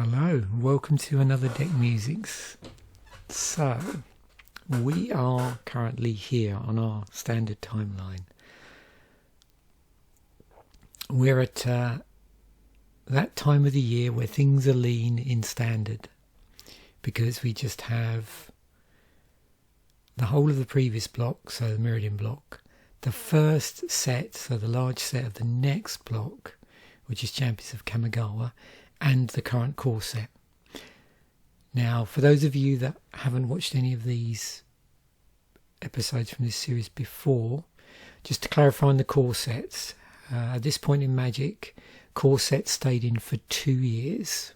Hello, welcome to another Deck Musings. So, we are currently here on our standard timeline. We're at that time of the year where things are lean in standard, because we just have the whole of the previous block, so the Meridian block, the first set, so the large set of the next block, which is Champions of Kamigawa, and the current core set. Now, for those of you that haven't watched any of these episodes from this series before, just to clarify on the core sets, at this point in Magic, core sets stayed in for 2 years.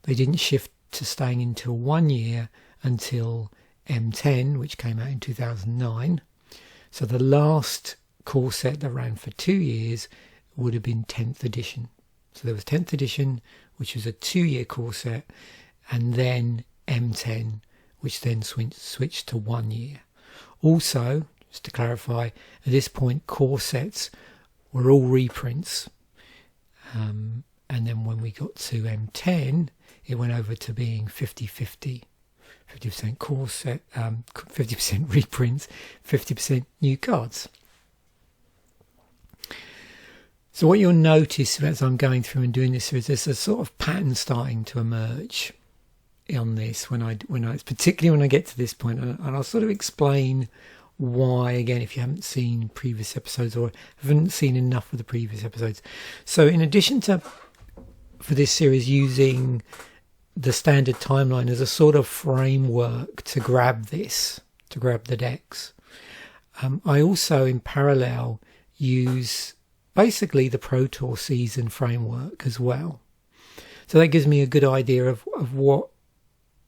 They didn't shift to staying in till 1 year until M10, which came out in 2009. So the last core set that ran for 2 years would have been 10th edition. So there was 10th edition, which was a 2-year core set, and then M10, which then switched to 1 year. Also, just to clarify, at this point core sets were all reprints. And then when we got to M10, it went over to being 50-50. 50% core set, 50% reprints, 50% new cards. So what you'll notice as I'm going through and doing this is there's a sort of pattern starting to emerge on this when I particularly when I get to this point, and I'll sort of explain why again if you haven't seen previous episodes or haven't seen enough of the previous episodes. So in addition to for this series using the standard timeline as a sort of framework to grab the decks, I also in parallel use basically the Pro Tour season framework as well. So that gives me a good idea of what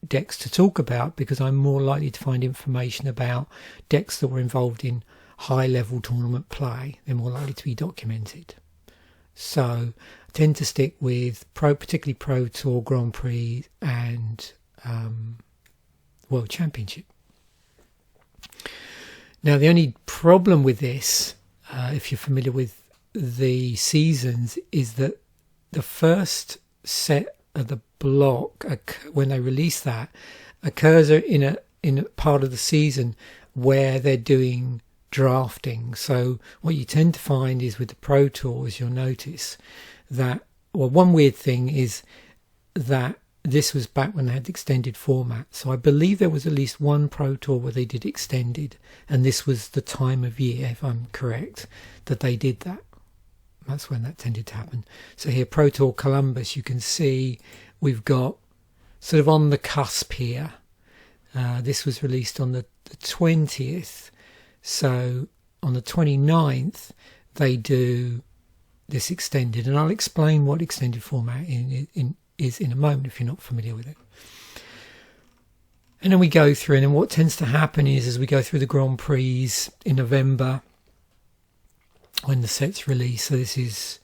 decks to talk about, because I'm more likely to find information about decks that were involved in high level tournament play. They're more likely to be documented. So I tend to stick with particularly Pro Tour, Grand Prix and World Championship. Now the only problem with this, if you're familiar with the seasons, is that the first set of the block, when they release that, occurs in a part of the season where they're doing drafting. So what you tend to find is with the Pro Tours, you'll notice that, well, one weird thing is that this was back when they had extended format. So I believe there was at least one Pro Tour where they did extended, and this was the time of year, if I'm correct, that they did that. That's when that tended to happen. So here, Pro Tour Columbus, you can see we've got sort of on the cusp here. This was released on the 20th. So on the 29th, they do this extended. And I'll explain what extended format is in a moment if you're not familiar with it. And then we go through, and then what tends to happen is as we go through the Grand Prix in November, when the set's released, so this is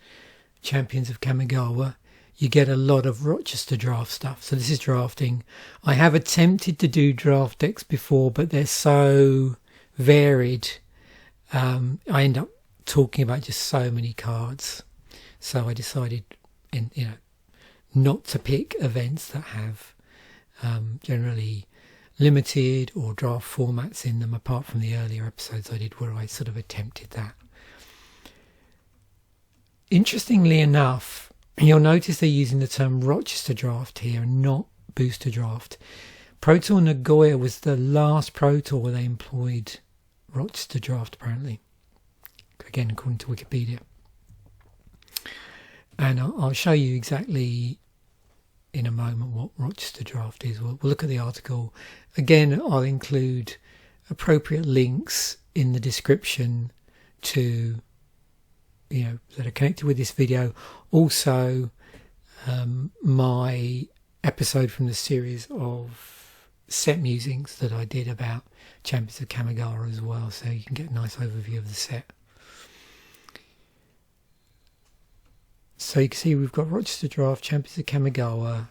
Champions of Kamigawa, you get a lot of Rochester draft stuff. So this is drafting. I have attempted to do draft decks before, but they're so varied. I end up talking about just so many cards. So I decided, not to pick events that have generally limited or draft formats in them, apart from the earlier episodes I did where I sort of attempted that. Interestingly enough, you'll notice they're using the term Rochester draft here and not booster draft. Pro Tour Nagoya was the last Pro Tour where they employed Rochester draft, apparently. Again, according to Wikipedia. And I'll show you exactly in a moment what Rochester draft is. We'll look at the article. Again, I'll include appropriate links in the description to that are connected with this video. Also, my episode from the series of set musings that I did about Champions of Kamigawa as well, so you can get a nice overview of the set. So you can see we've got Rochester draft, Champions of Kamigawa,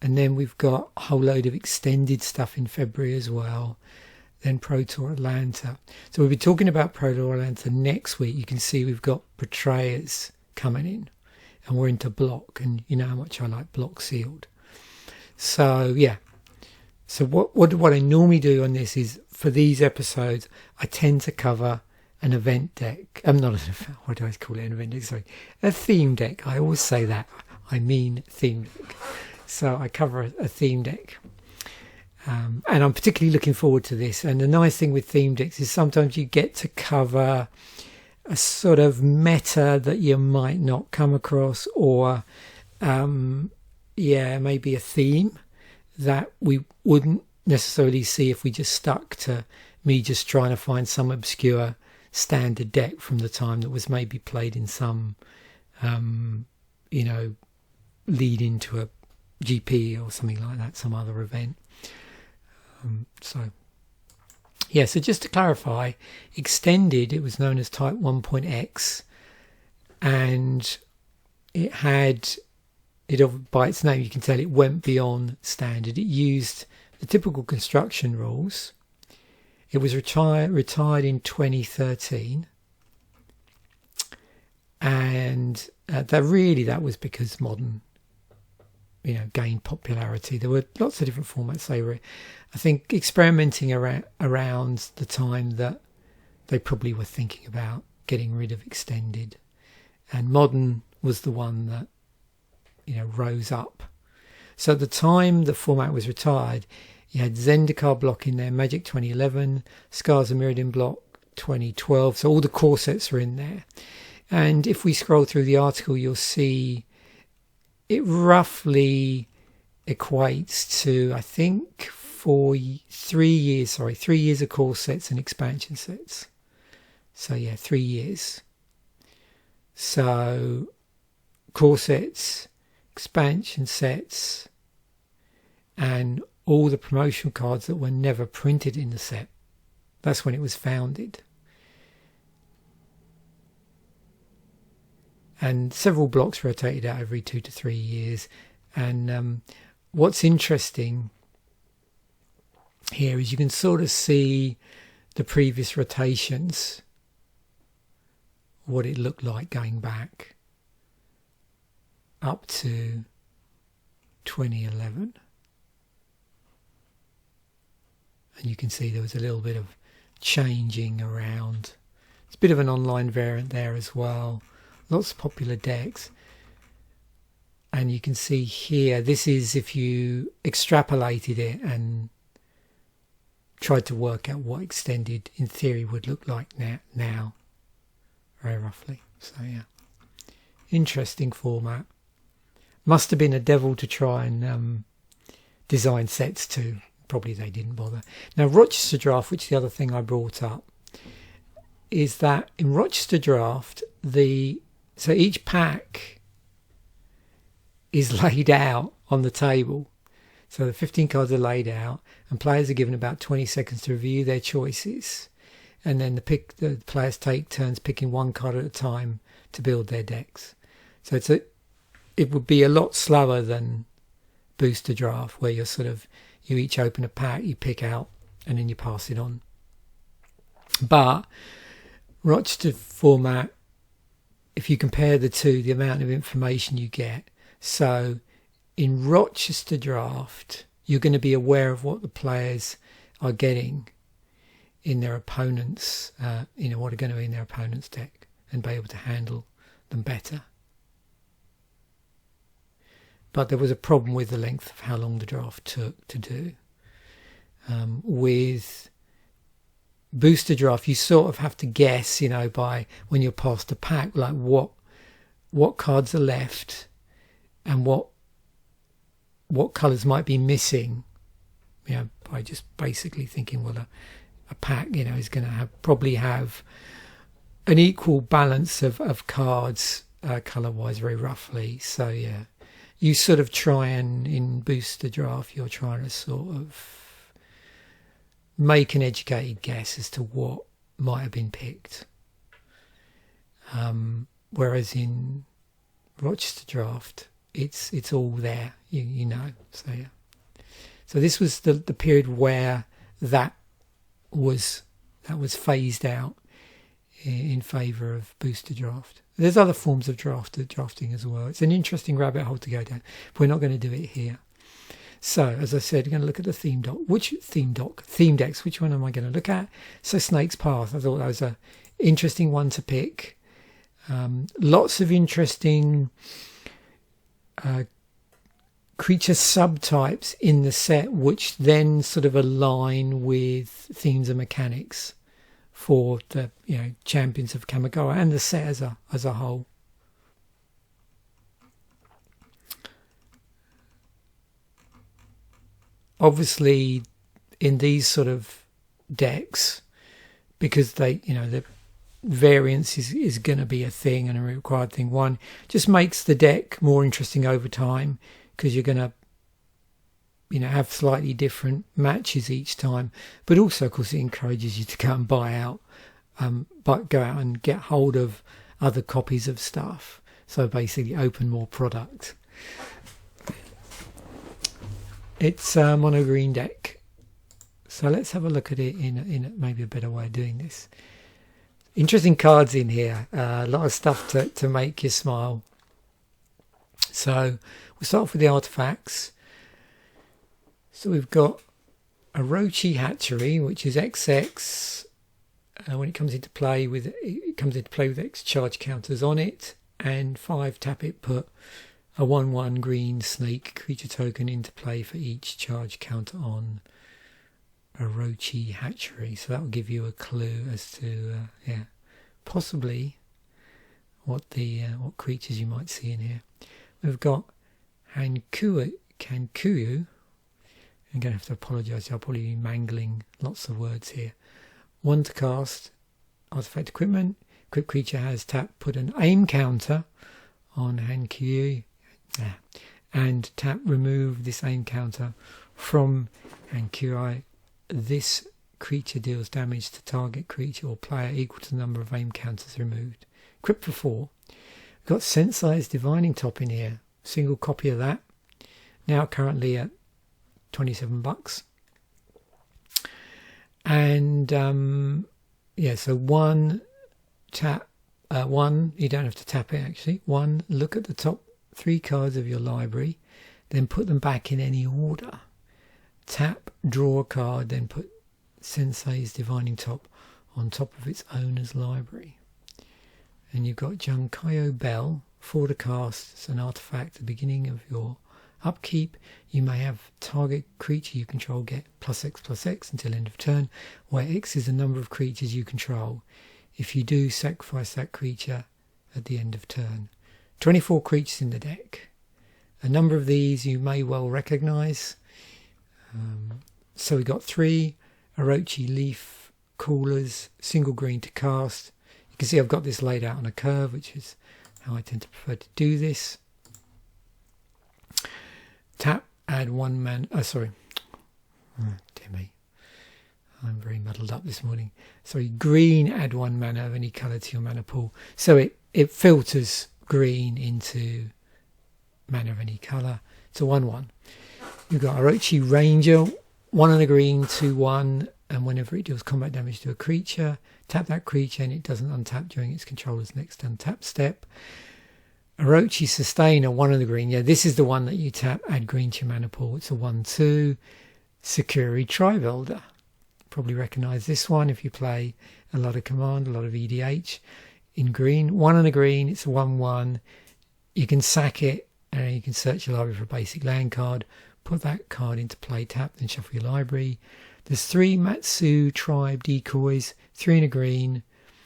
and then we've got a whole load of extended stuff in February as well. Then Pro Tour Atlanta. So we'll be talking about Pro Tour Atlanta next week. You can see we've got Betrayers coming and we're into block, and you know how much I like block sealed. So yeah, so what I normally do on this is, for these episodes, I tend to cover an event deck. Not an event, what do I call it? An event deck, sorry, a theme deck. I always say that. I mean theme deck. So I cover a theme deck. And I'm particularly looking forward to this. And the nice thing with theme decks is sometimes you get to cover a sort of meta that you might not come across, or maybe a theme that we wouldn't necessarily see if we just stuck to me just trying to find some obscure standard deck from the time that was maybe played in some lead into a GP or something like that, some other event. So just to clarify, extended, it was known as Type 1.x, and it had, by its name you can tell it went beyond standard. It used the typical construction rules. It was retired in 2013, and that was because modern gained popularity. There were lots of different formats. They were, I think, experimenting around the time that they probably were thinking about getting rid of extended, and modern was the one that rose up. So at the time the format was retired, you had Zendikar block in there, Magic 2011, Scars of Mirrodin block 2012, so all the core sets are in there. And if we scroll through the article, you'll see it roughly equates to, I think, 3 years of core sets and expansion sets. So yeah, 3 years. So core sets, expansion sets, and all the promotional cards that were never printed in the set. That's when it was founded. And several blocks rotated out every 2 to 3 years. And what's interesting here is you can sort of see the previous rotations, what it looked like going back up to 2011. And you can see there was a little bit of changing around. It's a bit of an online variant there as well. Lots of popular decks. And you can see here, this is if you extrapolated it and tried to work out what extended in theory would look like now, very roughly. So yeah, interesting format. Must have been a devil to try and design sets too. Probably they didn't bother. Now Rochester Draft, which is the other thing I brought up, is that in Rochester Draft, so each pack is laid out on the table. So the 15 cards are laid out, and players are given about 20 seconds to review their choices, and then the players take turns picking one card at a time to build their decks. So it would be a lot slower than Booster Draft, where you each open a pack, you pick out, and then you pass it on. But Rochester format, if you compare the two, the amount of information you get. So in Rochester Draft, you're going to be aware of what the players are getting in their opponent's, what are going to be in their opponent's deck, and be able to handle them better. But there was a problem with the length of how long the draft took to do. With Booster Draft, you sort of have to guess, by when you're past a pack, like what cards are left and what colours might be missing. By just basically thinking, well, a pack, is going to probably have an equal balance of cards colour-wise, very roughly. So yeah, you sort of try and, in Booster Draft, you're trying to sort of make an educated guess as to what might have been picked. Whereas in Rochester Draft, it's all there, you know. So yeah. So this was the period where that was phased out in favour of Booster Draft. There's other forms of drafting as well. It's an interesting rabbit hole to go down, but we're not going to do it here. So, as I said, we're going to look at the theme decks. Which one am I going to look at? So, Snake's Path. I thought that was an interesting one to pick. Lots of interesting creature subtypes in the set, which then sort of align with themes and mechanics for the champions of Kamigawa and the set as a whole. Obviously, in these sort of decks, because they, the variance is going to be a thing and a required thing. One, just makes the deck more interesting over time, because you're going to, have slightly different matches each time. But also, of course, it encourages you to go and go out and get hold of other copies of stuff. So basically, open more product. It's a mono green deck, so let's have a look at it in maybe a better way of doing this. Interesting cards in here, a lot of stuff to make you smile. So we'll start off with the artifacts. So we've got Orochi Hatchery, which is XX. When it comes into play with X charge counters on it, and 5 tap it, put a 1/1 green snake creature token into play for each charge counter on Orochi Hatchery. So that will give you a clue as to possibly what creatures you might see in here. We've got Hankyu. I'm going to have to apologise. I'll probably be mangling lots of words here. 1 to cast artifact equipment. Equipped creature has tap, put an aim counter on Hankyu. And tap, remove this aim counter from Hankyu. This creature deals damage to target creature or player equal to the number of aim counters removed. Equipped for 4. We've got Sensei's Divining Top in here. Single copy of that. Now currently at $27. And so 1 tap, 1, you don't have to tap it actually. 1, look at the top 3 cards of your library, then put them back in any order. Tap, draw a card, then put Sensei's Divining Top on top of its owner's library. And you've got Junkyo Bell, 4 to cast. It's an artifact at the beginning of your upkeep. You may have target creature you control get +X/+X until end of turn, where X is the number of creatures you control. If you do, sacrifice that creature at the end of turn. 24 creatures in the deck. A number of these you may well recognise. So we got 3 Orochi Leafcallers, single green to cast. You can see I've got this laid out on a curve, which is how I tend to prefer to do this. Tap, add 1 mana. Oh, sorry. Oh, dear me. I'm very muddled up this morning. Sorry, green, add 1 mana of any colour to your mana pool. So it filters green into mana of any colour. It's a 1/1. You've got Orochi Ranger, 1 and a green, 2/1, and whenever it deals combat damage to a creature, tap that creature and it doesn't untap during its controller's next untap step. Orochi Sustainer, 1 and a green. Yeah, this is the one that you tap, add green to your mana pool. It's a 1/2. Sakura-Tribe Elder. Probably recognise this one if you play a lot of command, a lot of EDH. In green, 1 and a green, it's a 1/1. You can sack it and you can search your library for a basic land card, put that card into play, tap, then shuffle your library. There's 3 Matsu-Tribe Decoys, 3 and a green.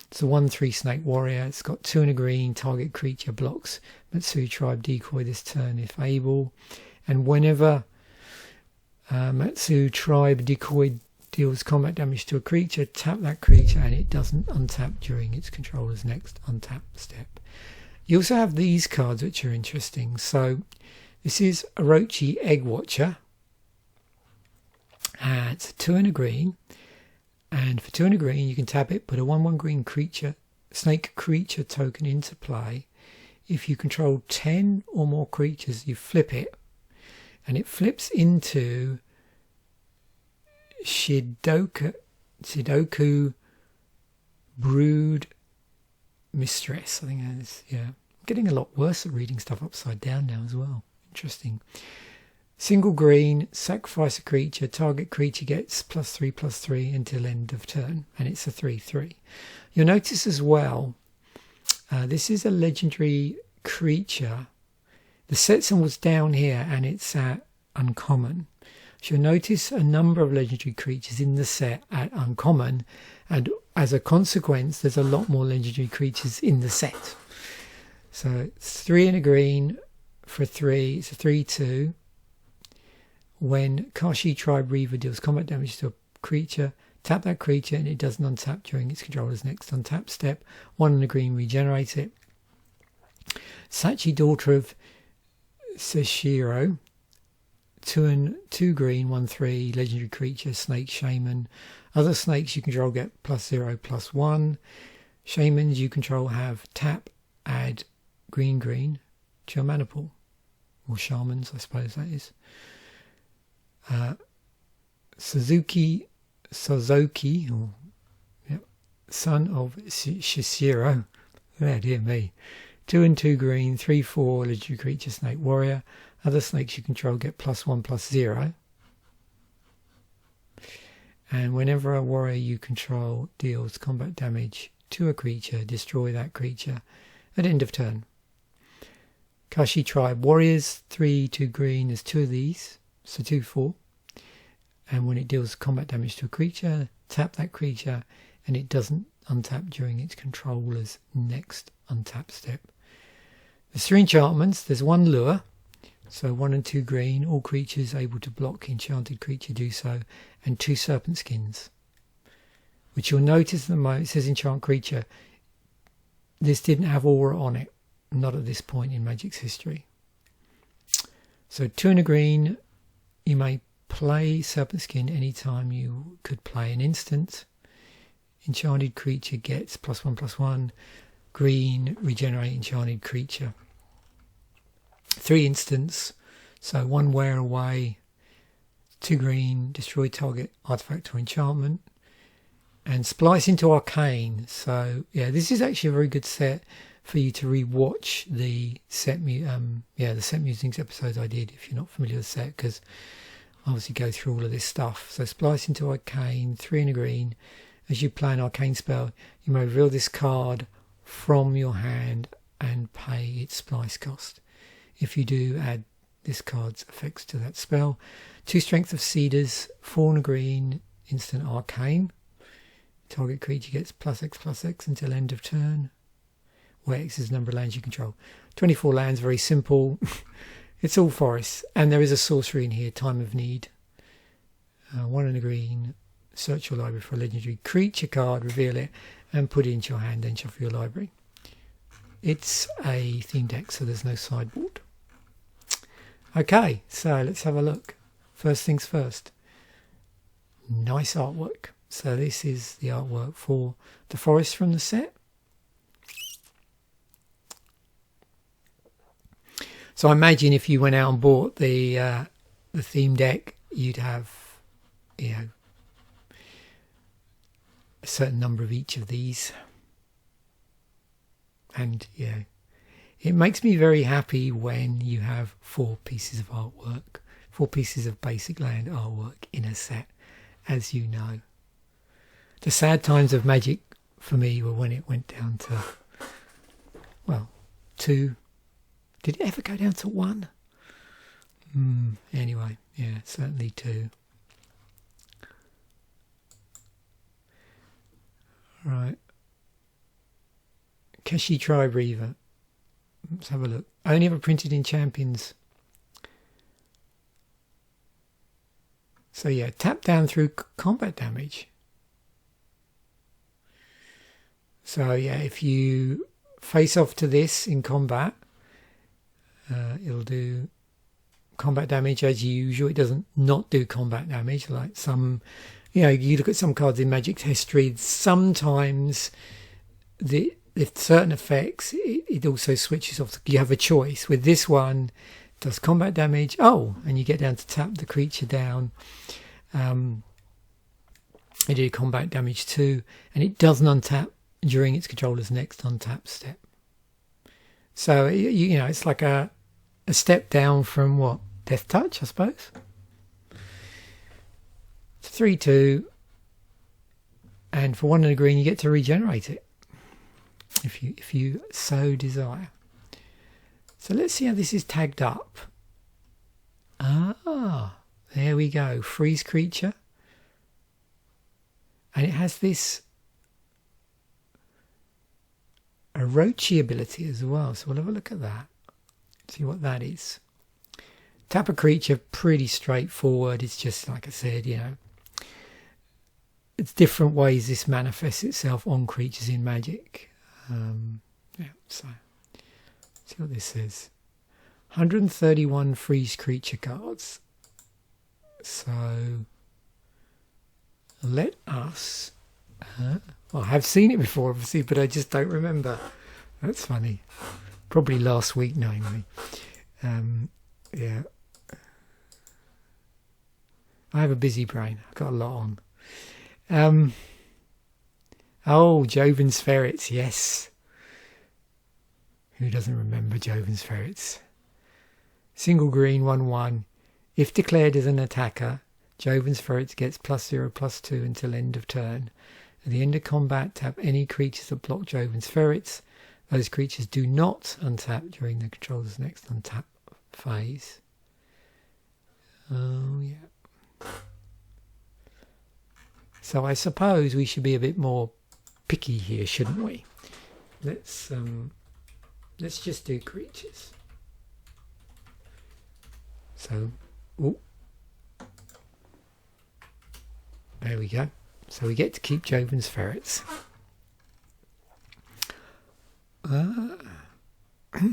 It's a 1/3 Snake Warrior. It's got 2 and a green. Target creature blocks Matsu-Tribe Decoy this turn if able. And whenever Matsu-Tribe Decoy deals combat damage to a creature, tap that creature and it doesn't untap during its controller's next untap step. You also have these cards which are interesting. So this is Orochi Eggwatcher. It's 2 and a green. And for 2 and a green, you can tap it, put a 1/1 green creature, snake creature token into play. If you control 10 or more creatures, you flip it. And it flips into Shidoku Brood mistress. I think that is, yeah. Getting a lot worse at reading stuff upside down now as well. Interesting. Single green, sacrifice a creature. Target creature gets +3/+3 until end of turn, and it's a 3/3. You'll notice as well, this is a legendary creature. The set symbol's down here, and it's at uncommon. So you'll notice a number of legendary creatures in the set at uncommon, and as a consequence, there's a lot more legendary creatures in the set. So it's 3 and a green for 3. It's a 3/2. When Kashi-Tribe Reaver deals combat damage to a creature, tap that creature and it doesn't untap during its controller's next untap step. 1 and a green, regenerate it. Sachi, daughter of Seshiro. 2 and 2 green, 1/3, legendary creature, snake shaman. Other snakes you control get +0/+1. Shamans you control have tap, add green to your mana pool. Or shamans, I suppose that is. Sosuke, or son of Seshiro. Oh dear me. 2 and 2 green, 3/4, legendary creature, snake warrior. Other snakes you control get +1/+0. And whenever a warrior you control deals combat damage to a creature, destroy that creature at end of turn. Kashi-Tribe Warriors, 3, 2 green, there's 2 of these, so 2/4. And when it deals combat damage to a creature, tap that creature and it doesn't untap during its controller's next untap step. There's 3 enchantments, there's 1 lure, so 1 and 2 green, all creatures able to block enchanted creature do so, and 2 Serpent Skins, which you'll notice at the moment, it says enchant creature. This didn't have aura on it, not at this point in Magic's history. So 2 and a green, you may play Serpent Skin anytime you could play an instant. Enchanted creature gets +1/+1. Green, regenerate enchanted creature. 3 instants, so 1 wear away. 2 green, destroy target artifact or enchantment. And splice into arcane. So yeah, this is actually a very good set for you to re-watch the set the set musings episodes I did if you're not familiar with the set, because I obviously go through all of this stuff. So splice into arcane, 3 and a green. As you play an arcane spell, you may reveal this card from your hand and pay its splice cost. If you do, add this card's effects to that spell. 2 Strength of Cedars, 4 and a green, instant arcane. Target creature gets +X/+X until end of turn, where X is the number of lands you control. 24 lands, very simple. It's all forests, and there is a sorcery in here, Time of Need. 1 and a green, search your library for a legendary creature card, reveal it, and put it into your hand, then shuffle your library. It's a theme deck, so there's no sideboard. Okay, so let's have a look. First things first. Nice artwork. So this is the artwork for the forest from the set. So I imagine if you went out and bought the theme deck, you'd have, a certain number of each of these. And it makes me very happy when you have 4 pieces of artwork, 4 pieces of basic land artwork in a set, as you know. The sad times of Magic for me were when it went down to, 2. Did it ever go down to 1? Anyway, certainly 2. Right. Kashi-Tribe Reaver. Let's have a look. Only ever printed in Champions. So tap down through combat damage. So if you face off to this in combat, it'll do combat damage as usual. It doesn't not do combat damage like some, you look at some cards in Magic's history, sometimes if certain effects, it also switches off. You have a choice. With this one, it does combat damage. And you get down to tap the creature down. It did combat damage too, and it doesn't untap during its controller's next untap step. So, you know, it's like a step down from what? Death Touch, I suppose? It's 3-2. And for 1 and a green, you get to regenerate it. If you so desire. So let's see how this is tagged up. Ah, there we go. Freeze creature. And it has this Orochi ability as well. So we'll have a look at that. See what that is. Tap a creature, pretty straightforward. It's just, like I said, you know, it's different ways this manifests itself on creatures in Magic. Yeah, so see what this says. 131 freeze creature cards. So let us. Well, I have seen it before, obviously, but I just don't remember. That's funny. Probably last week, knowing me. Yeah. I have a busy brain. I've got a lot on. Oh, Joven's Ferrets, yes. Who doesn't remember Joven's Ferrets? Single green, 1/1. If declared as an attacker, Joven's Ferrets gets +0/+2 until end of turn. At the end of combat, tap any creatures that block Joven's Ferrets. Those creatures do not untap during the controller's next untap phase. Oh, yeah. So I suppose we should be a bit more picky here, shouldn't we? Let's just do creatures. So, ooh, there we go. So we get to keep Joven's Ferrets.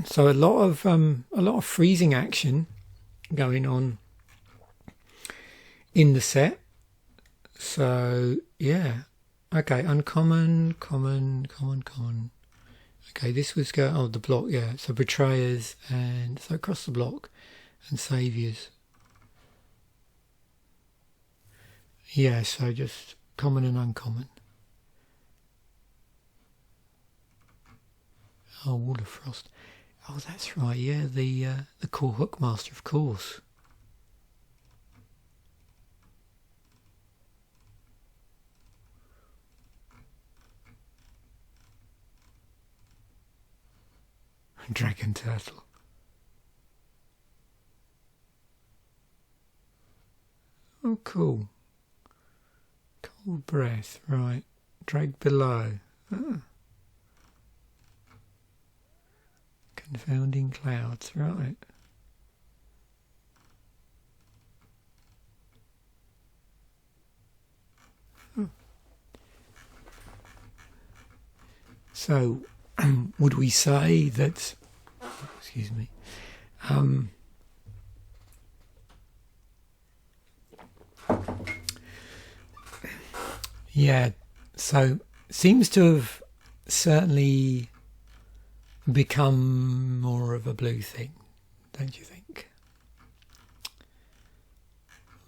So a lot of freezing action going on in the set. So yeah, okay, uncommon, common. Okay, this was the block, yeah. So betrayers and so across the block and saviors. Yeah, so just common and uncommon. Oh, Wall of Frost. Oh, that's right. Yeah, the core Hookmaster, of course. Dragon Turtle. Oh, cool. Cold Breath, right. Drag Below. Ah. Confounding Clouds, right. Oh. So, would we say that, excuse me, yeah, so seems to have certainly become more of a blue thing, don't you think?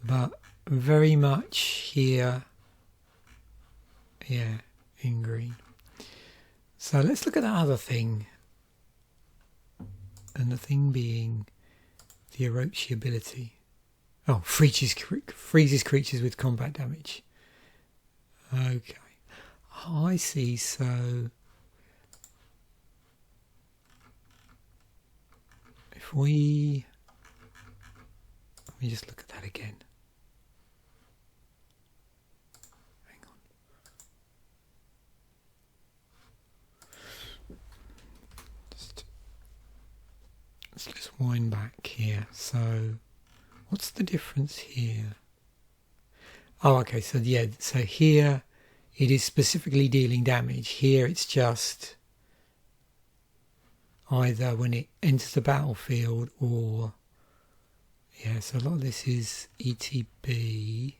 But very much here, yeah, in green. So let's look at that other thing. And the thing being the Orochi ability. Oh, freezes creatures with combat damage. Okay. Oh, I see. So if let me just look at that again. Hang on. Let's just wind back here. So what's the difference here? Oh, okay, so yeah, so here it is specifically dealing damage. Here it's just either when it enters the battlefield or, yeah, so a lot of this is ETB.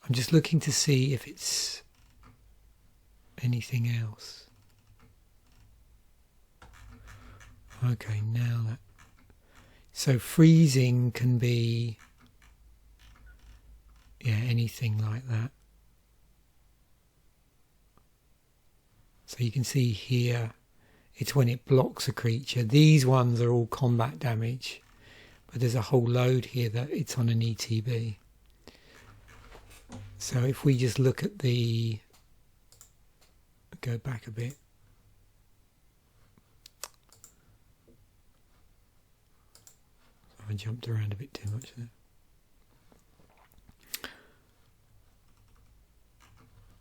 I'm just looking to see if it's anything else. Okay, now that... So freezing can be, yeah, anything like that. So you can see here, it's when it blocks a creature. These ones are all combat damage, but there's a whole load here that it's on an ETB. So if we just look at the, go back a bit. I jumped around a bit too much there.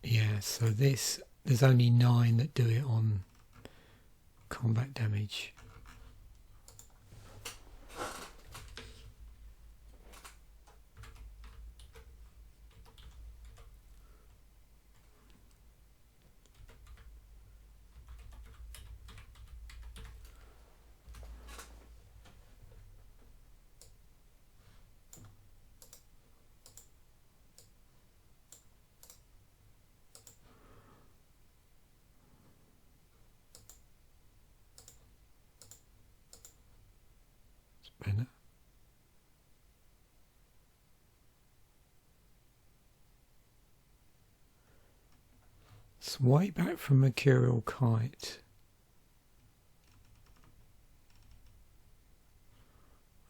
Yeah, so this, there's only 9 that do it on combat damage. Better. It's way back from Mercurial Kite.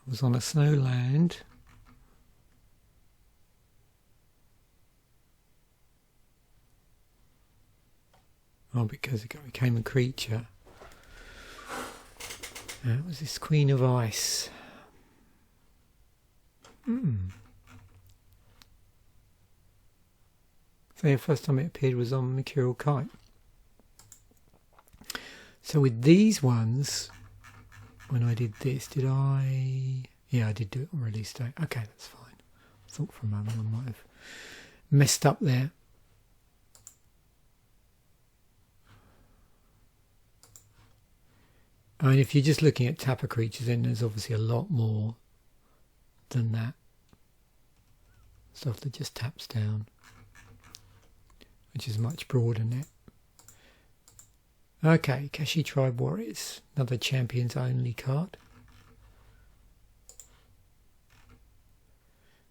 I was on a snow land. Oh, because it became a creature. That was this Queen of Ice. So the first time it appeared was on Mercurial Kite. So with these ones, when I did this, did I... Yeah, I did do it on release date. Okay, that's fine. I thought for a moment I might have messed up there. I mean, if you're just looking at tapper creatures, then there's obviously a lot more than that. Stuff that just taps down, which is much broader than it. Okay, Kashi-Tribe Warriors, another champions only card.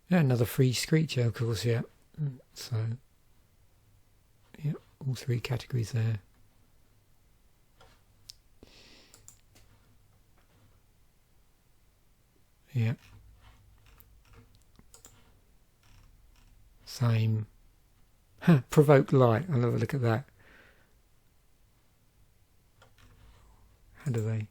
Yeah, another free creature, of course, yeah. So, yeah, all 3 categories there. Yeah. Same. Provoke light. I'll have a look at that. How do they?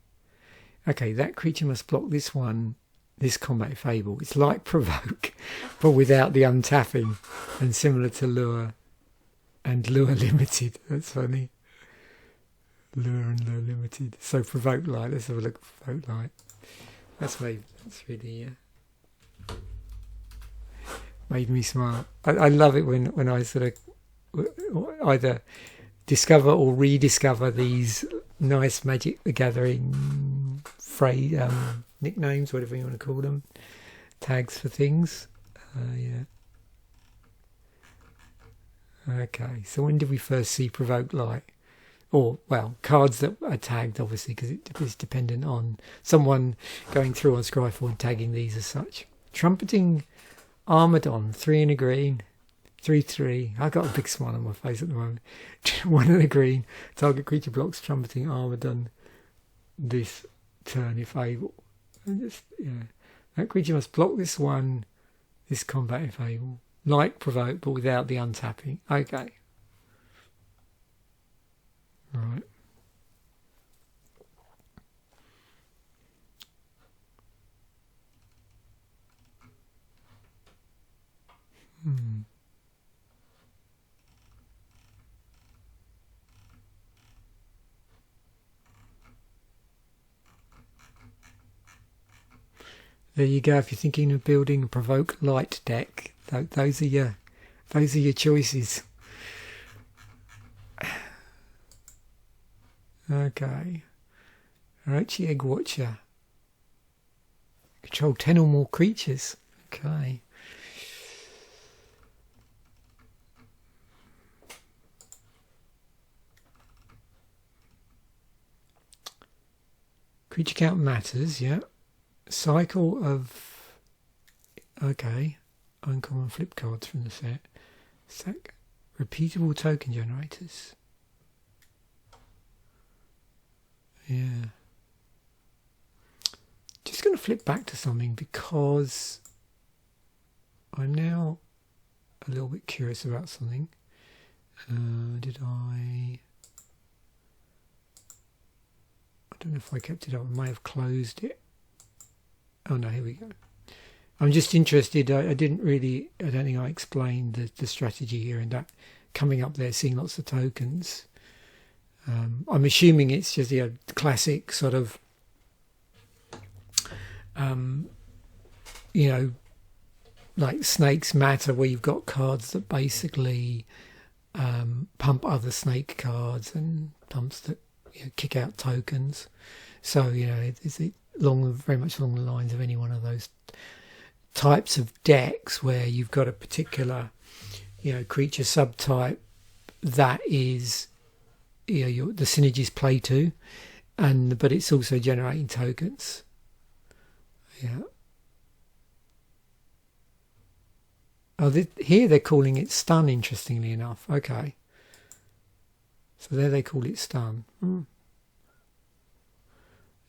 Okay, that creature must block this one, this combat fable. It's like provoke, but without the untapping, and similar to lure and lure limited. That's funny. Lure and lure limited. So provoke light. Let's have a look at provoke light. That's really made me smile. I love it when I sort of either discover or rediscover these nice Magic the Gathering phrase, nicknames, whatever you want to call them, tags for things. Yeah. Okay, so when did we first see Provoke Light? Or, well, cards that are tagged, obviously, because it is dependent on someone going through on Scryfall and tagging these as such. Trumpeting Armadon, 3 in a green, 3/3. I got a big smile on my face at the moment. 1 in a green. Target creature blocks Trumpeting Armadon this turn if able. And just, yeah. That creature must block this one, this combat if able. Like Provoke, but without the untapping. Okay. Right. There you go. If you're thinking of building a Provoke Light deck, those are your choices. Okay. Orochi Eggwatcher. Control 10 or more creatures. Okay. Creature count matters, yeah. Cycle of... Okay. Uncommon flip cards from the set. Repeatable token generators. Yeah. Just going to flip back to something because I'm now a little bit curious about something. I don't know if I kept it up. I may have closed it. Oh no, here we go. I'm just interested. I don't think I explained the strategy here, and that coming up there, seeing lots of tokens. I'm assuming it's just the classic sort of, like Snakes Matter, where you've got cards that basically pump other snake cards and pumps that kick out tokens. So it's very much along the lines of any one of those types of decks where you've got a particular creature subtype that is the synergies play to, but it's also generating tokens. Yeah. Oh, here they're calling it stun, interestingly enough. Okay. So there they call it stun.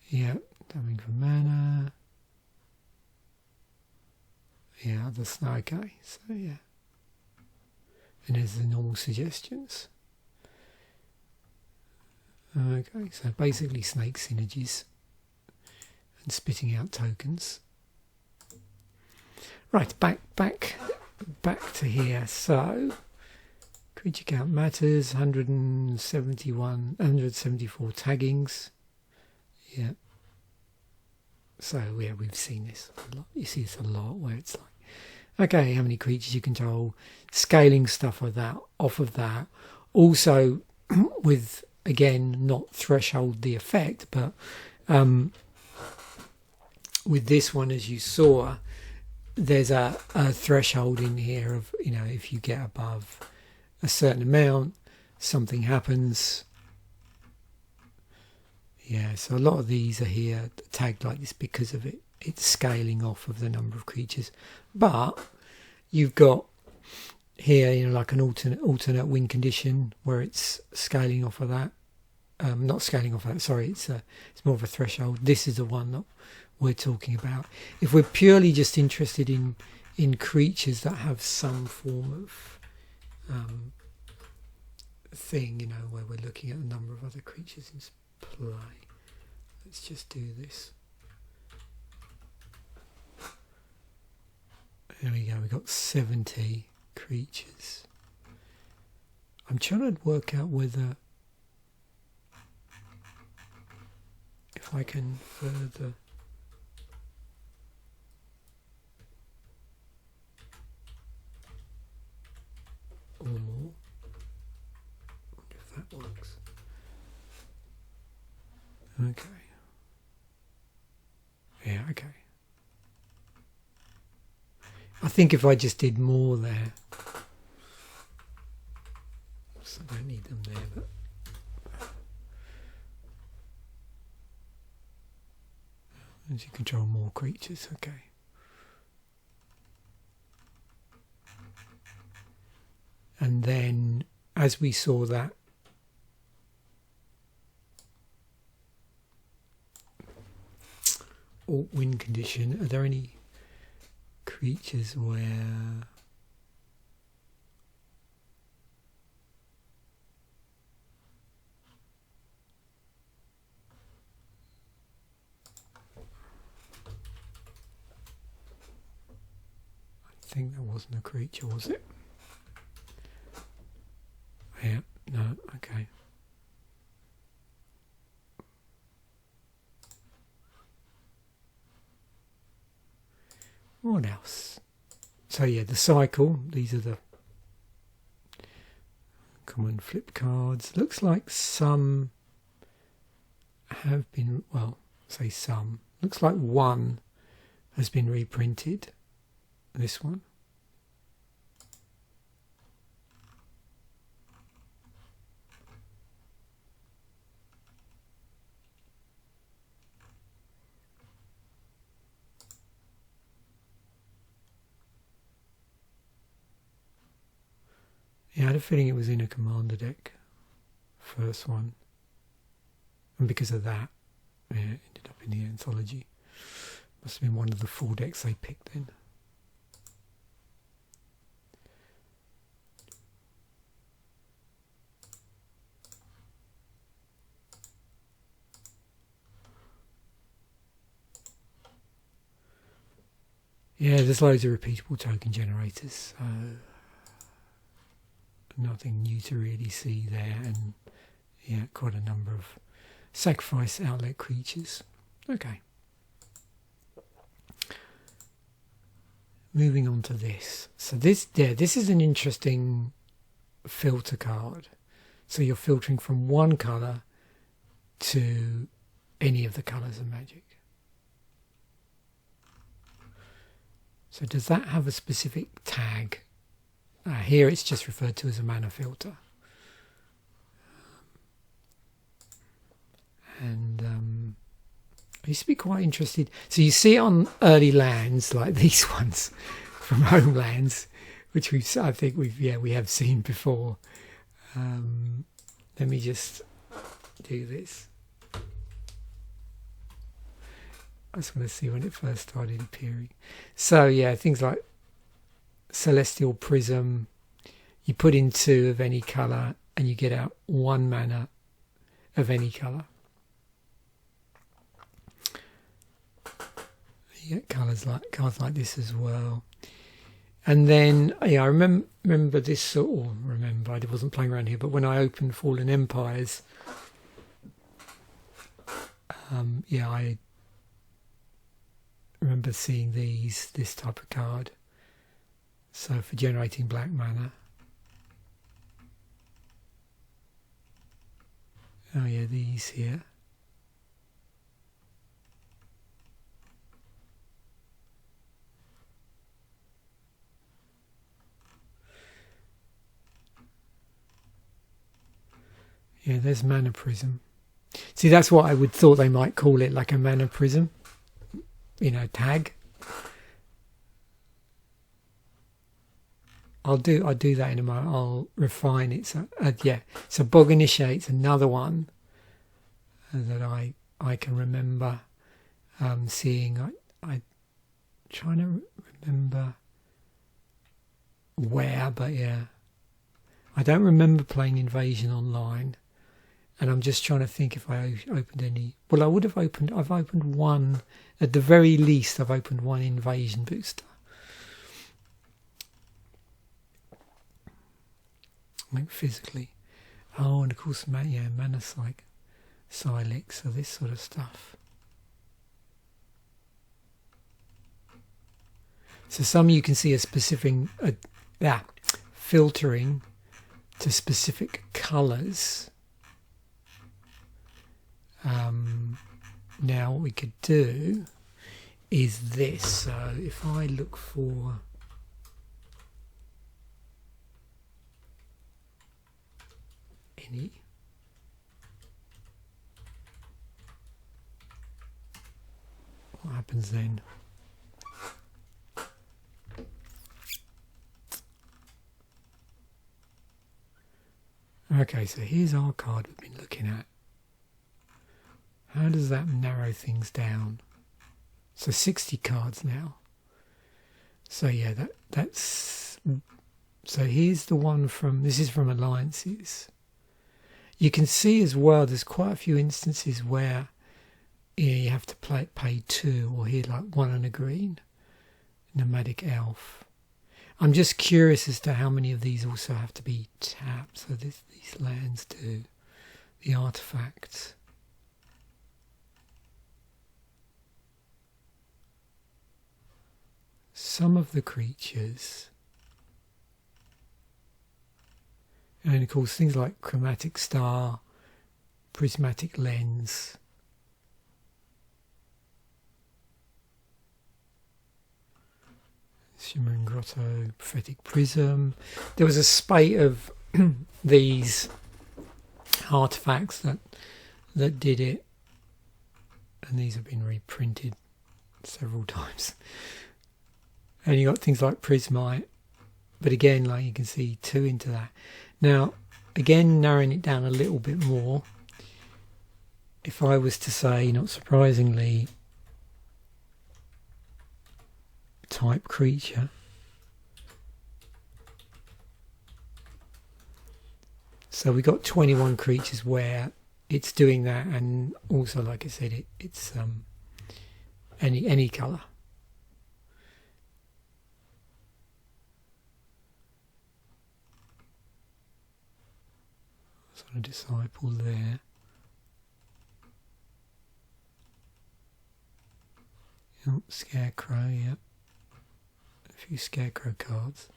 Yeah, coming from mana. Yeah, okay. So yeah. And there's the normal suggestions. Okay, so basically snake synergies and spitting out tokens. Right, back to here. So creature count matters, 174 taggings. Yeah. So yeah, we've seen this a lot. You see this a lot where it's like, okay, how many creatures you control, scaling stuff like that off of that. Also with, again, not threshold the effect, but with this one, as you saw, there's a threshold in here of, if you get above a certain amount, something happens. Yeah, so a lot of these are here tagged like this because of it. It's scaling off of the number of creatures. But you've got here, like an alternate win condition where it's scaling off of that. Not scaling off of that, sorry, it's more of a threshold. This is the one that we're talking about. If we're purely just interested in creatures that have some form of thing, where we're looking at a number of other creatures in play. Let's just do this. There we go, we've got 70 creatures. I'm trying to work out whether, if I can further or more. I wonder if that works. Okay. Yeah, okay. I think if I just did more there, so I don't need them there, but as you control more creatures, okay. And then, as we saw that alt win condition, are there any creatures where I think that wasn't a creature, was it? Yeah, no, okay. What else? So yeah, the cycle, these are the common flip cards. Looks like some have been, well, say some. Looks like one has been reprinted. This one. Yeah, I had a feeling it was in a commander deck. First one. and because of that, yeah, it ended up in the anthology. Must have been one of the 4 decks they picked then. Yeah, there's loads of repeatable token generators, so nothing new to really see there, and yeah, quite a number of sacrifice outlet creatures. Okay. Moving on to this. So this is an interesting filter card. So you're filtering from one colour to any of the colours of Magic. So does that have a specific tag? Here it's just referred to as a mana filter. And I used to be quite interested. So you see it on early lands like these ones from Homelands, which I think we have seen before. Let me just do this. I just want to see when it first started appearing. So yeah, things like Celestial Prism, you put in 2 of any colour and you get out 1 mana of any colour. You get cards like this as well. And then yeah, I remember this, or remember, I wasn't playing around here, but when I opened Fallen Empires, yeah, I remember seeing this type of card. So for generating black mana. Oh yeah, these here. Yeah, there's Mana Prism. See, that's what I would thought they might call it, like a Mana Prism. You know, tag. I'll do that in a moment. I'll refine it. So yeah, so Bog Initiate's another one that I can remember seeing. I trying to remember where, but yeah, I don't remember playing Invasion online, and I'm just trying to think if I opened any. Well, I would have opened. I've opened one at the very least. I've opened one Invasion booster. Like physically. Oh, and of course, Mana Psych, Silex, so this sort of stuff. So some you can see a specific, filtering to specific colours. Now what we could do is this. So if I look for any, what happens then? Okay, so here's our card we've been looking at. How does that narrow things down? So 60 cards now. So yeah, that's. So here's the one from. This is from Alliances. You can see as well. There's quite a few instances where you have to pay 2, or here like 1 and a green. Nomadic Elf. I'm just curious as to how many of these also have to be tapped. So these lands do. The artifacts. Some of the creatures. And of course things like Chromatic Star, Prismatic Lens. Shimmering Grotto, Prophetic Prism. There was a spate of these artifacts that did it, and these have been reprinted several times. And you got things like Prismite, but again, like you can see 2 into that. Now, again, narrowing it down a little bit more. if I was to say, not surprisingly, type creature, so we got 21 creatures where it's doing that, and also, like I said, it's any colour. Sort of disciple there. Oh, scarecrow, yeah. A few scarecrow cards.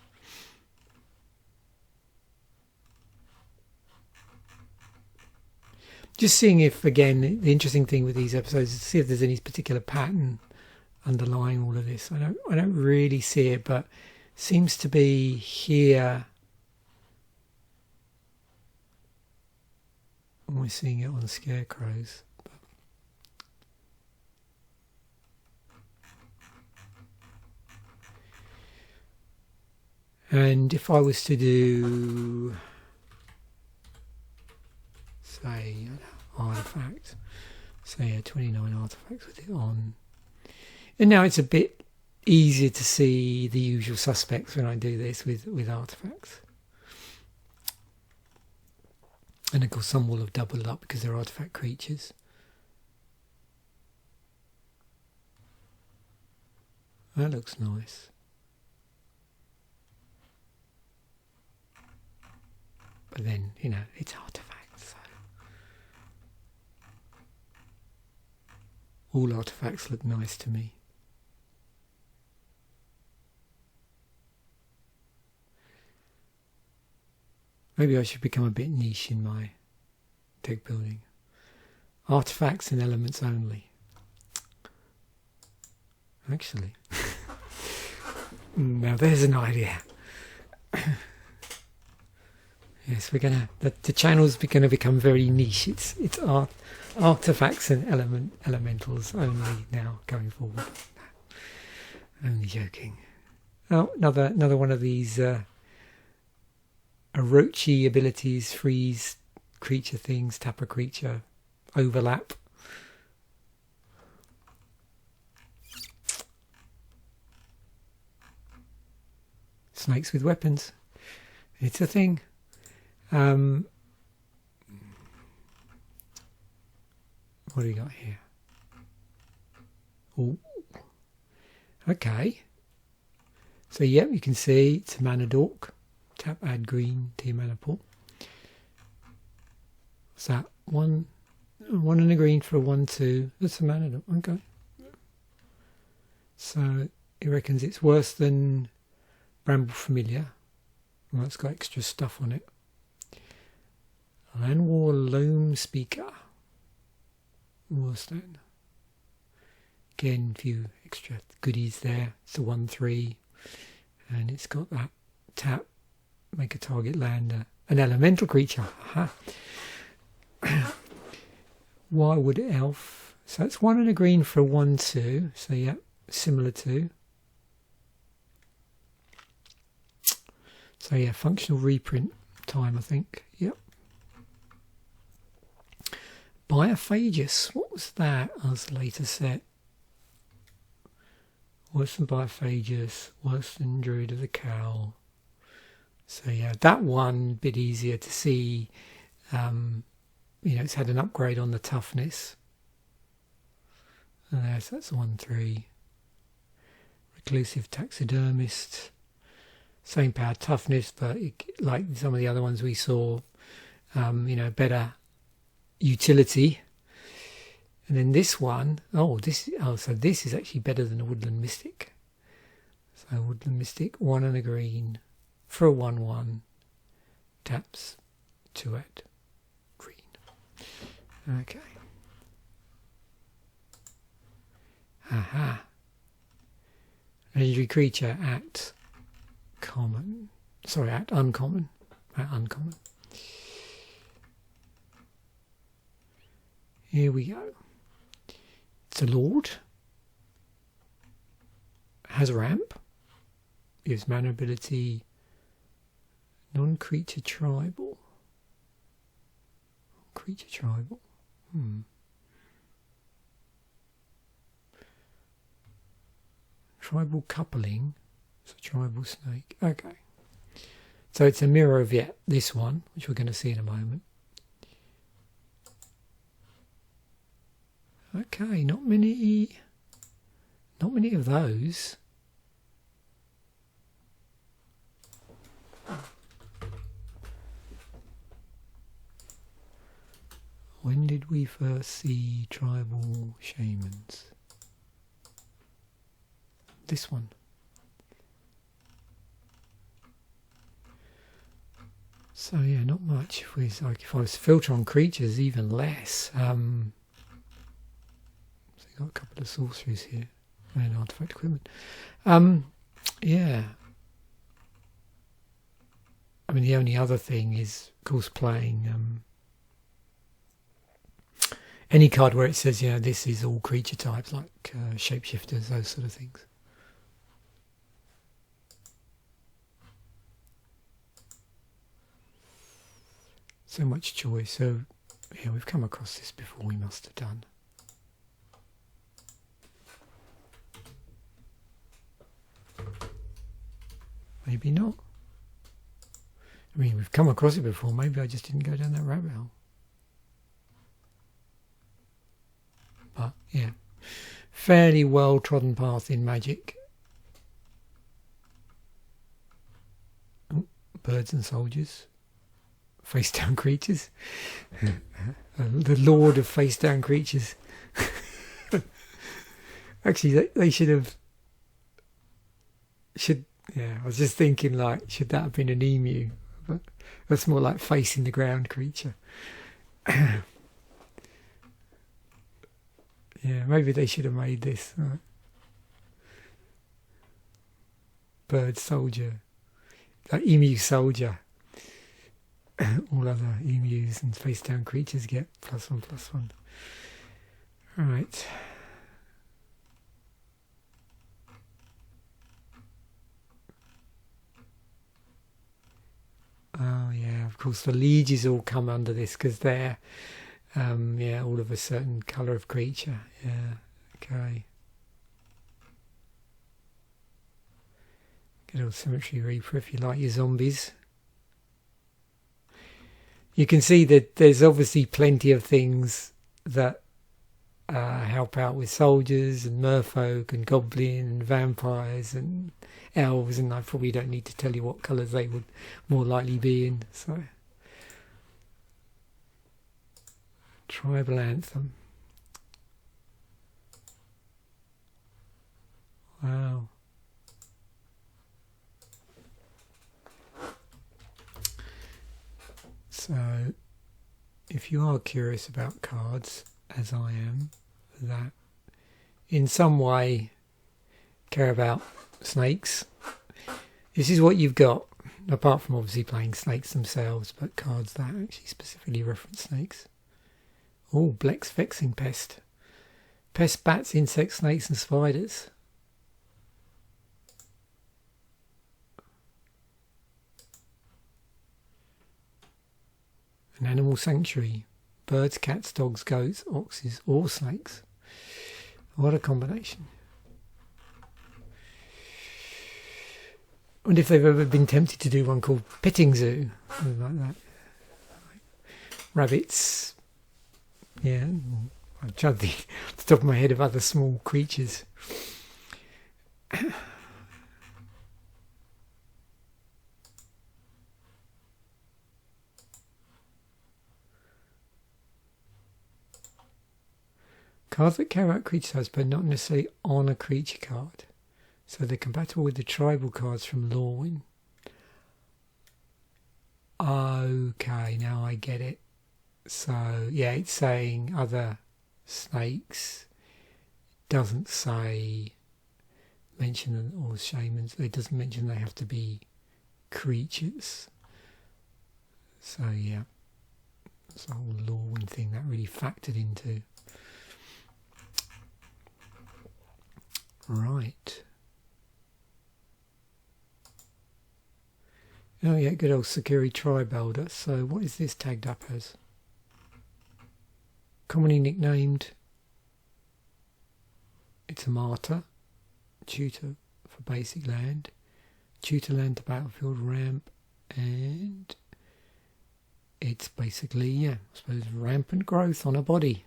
Just seeing if, again, the interesting thing with these episodes is to see if there's any particular pattern underlying all of this. I don't really see it, but seems to be here. We're seeing it on scarecrows. And if I was to do, say, artifact, say 29 artifacts with it on, and now it's a bit easier to see the usual suspects when I do this with artifacts. And of course some will have doubled up because they're artifact creatures. That looks nice. But then, you know, it's artifacts, so all artifacts look nice to me. Maybe I should become a bit niche in my deck building. Artifacts and elements only. Actually. Now there's an idea. Yes, we're gonna. The channel's gonna become very niche. It's artifacts and elementals only now going forward. Only joking. Oh, another one of these Orochi abilities, freeze creature things, tap a creature, overlap. Snakes with weapons. It's a thing. What do we got here? Oh, okay. So yep, you can see it's a mana dork. Tap, add green to your mana pool. What's that? One and a green for a 1/2. That's a mana dork. Okay. So it reckons it's worse than Bramble Familiar. Well, it's got extra stuff on it. Land War Loam Speaker. Worse than. Again, a few extra goodies there. It's a 1/3. And it's got that tap. Make a target land an elemental creature. Aha. Wirewood Elf. So it's 1 and a green for a 1/2. So yeah, similar to. So yeah, functional reprint time, I think. Yep. Biophagus. What was that as later set? Worse than Biophagus. Worse than Druid of the Cowl. So yeah, that one a bit easier to see. You know, it's had an upgrade on the toughness. And so that's 1/3. Reclusive Taxidermist. Same power toughness, but like some of the other ones we saw, you know, better utility. And then this one, so this is actually better than a Woodland Mystic. So Woodland Mystic, 1 and a green for a 1/1, taps to add green. Okay. Aha. Legendary creature at common. Sorry, at uncommon. At uncommon. Here we go. It's a lord. Has a ramp. Gives mana ability. Non-creature tribal. Creature tribal. tribal coupling. It's a tribal snake. Okay. So it's a mirror of this one, which we're going to see in a moment. Okay, not many of those. When did we first see tribal shamans? This one. So yeah, not much. If I was to filter on creatures, even less. So you got a couple of sorceries here and artifact equipment. Yeah. I mean, the only other thing is, of course, playing any card where it says, this is all creature types, like shapeshifters, those sort of things. So much choice. So, yeah, we've come across this before, we must have done. Maybe not. I mean, we've come across it before, maybe I just didn't go down that rabbit hole. But, yeah, fairly well-trodden path in Magic. Oh, birds and soldiers. Face-down creatures. The lord of face-down creatures. Actually, they should have... Yeah, I was just thinking, like, should that have been an emu? But that's more like facing the ground creature. Yeah, maybe they should have made this. Right? Bird soldier. Like emu soldier. All other emus and face-down creatures get +1/+1. Right. Oh yeah, of course the lieges all come under this because they're all of a certain colour of creature. Yeah, okay. Good old Cemetery Reaper if you like your zombies. You can see that there's obviously plenty of things that help out with soldiers and merfolk and goblin and vampires and elves, and I probably don't need to tell you what colours they would more likely be in. So, tribal anthem. Wow. So, if you are curious about cards, as I am, that in some way care about snakes, this is what you've got, apart from obviously playing snakes themselves, but cards that actually specifically reference snakes. Oh, Blex Vexing Pest. Pest, bats, insects, snakes and spiders. An animal sanctuary. Birds, cats, dogs, goats, oxes, or snakes. What a combination. I wonder if they've ever been tempted to do one called Petting Zoo. Something like that. Rabbits. Yeah. I'm trying to think off the top of my head of other small creatures. Cards that carry out creature types but not necessarily on a creature card. So they're compatible with the tribal cards from Lorwyn. Okay, now I get it. So, yeah, it's saying other snakes. It doesn't say mention them, or shamans. It doesn't mention they have to be creatures. So, yeah. It's the whole Lorwyn thing that really factored into. Right. Oh yeah, good old Sakura-Tribe Elder. So what is this tagged up as? Commonly nicknamed, it's a martyr, tutor, for basic land, tutor land to battlefield ramp, and it's basically, yeah, I suppose rampant growth on a body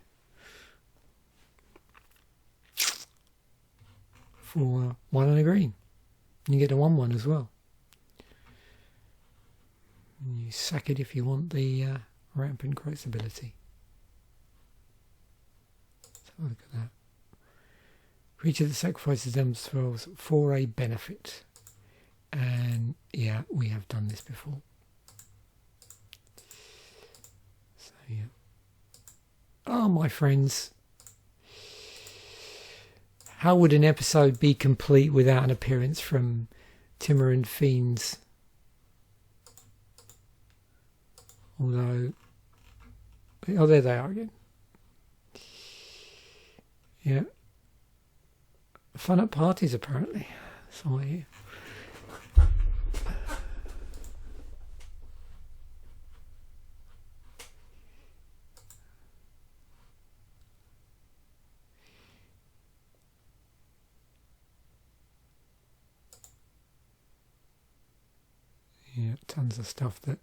for 1 and a green. You get a 1/1 as well. And you sack it if you want the rampant growth ability. Let's have a look at that. Creature that sacrifices themselves for a benefit. And yeah, we have done this before. So yeah. Oh, my friends. How would an episode be complete without an appearance from Timur and Fiends? Although, oh, there they are again. Yeah. Fun at parties, apparently. So I hear. Yeah, tons of stuff that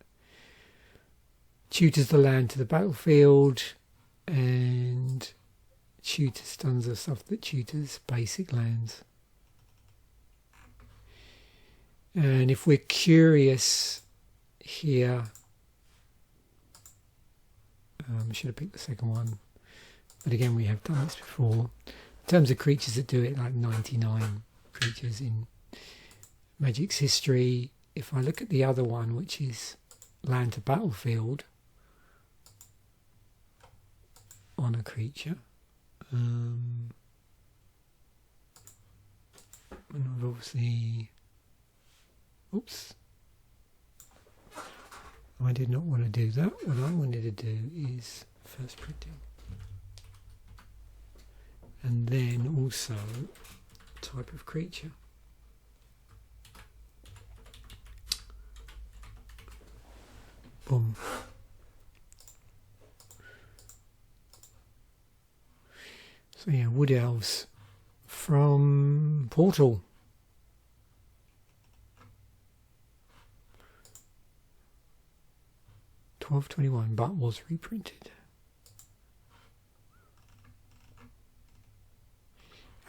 tutors the land to the battlefield, and tutors tons of stuff that tutors basic lands. And if we're curious here, I should have picked the second one, but again we have done this before. In terms of creatures that do it, like 99 creatures in Magic's history. If I look at the other one, which is land to battlefield on a creature, and I've obviously, oops, I did not want to do that. What I wanted to do is first printing, and then also type of creature. Boom. So yeah, Wood Elves from Portal. $12.21, but was reprinted.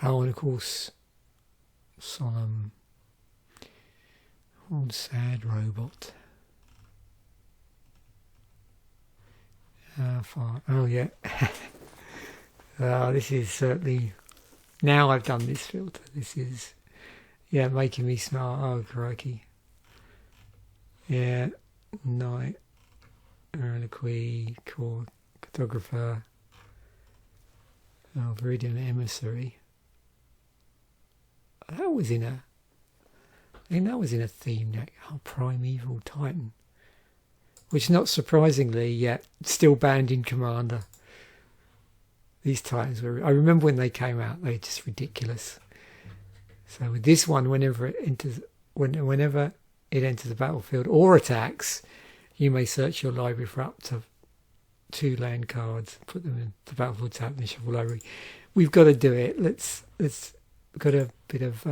Oh, and of course, Solemn, old sad robot. Far. Oh yeah. This is certainly, now I've done this filter, this is, yeah, making me smile. Oh crikey. Yeah, Night, Reliquary, Core, Cartographer, oh, Viridian Emissary. That was in a, I think that was in a theme deck. Oh, Primeval Titan. Which, not surprisingly, yet still banned in Commander. These Titans were, I remember when they came out, they were just ridiculous. So with this one, whenever it enters the battlefield or attacks, you may search your library for up to 2 land cards, put them in the battlefield tab, and shuffle library. We've got to do it. Let's got a bit of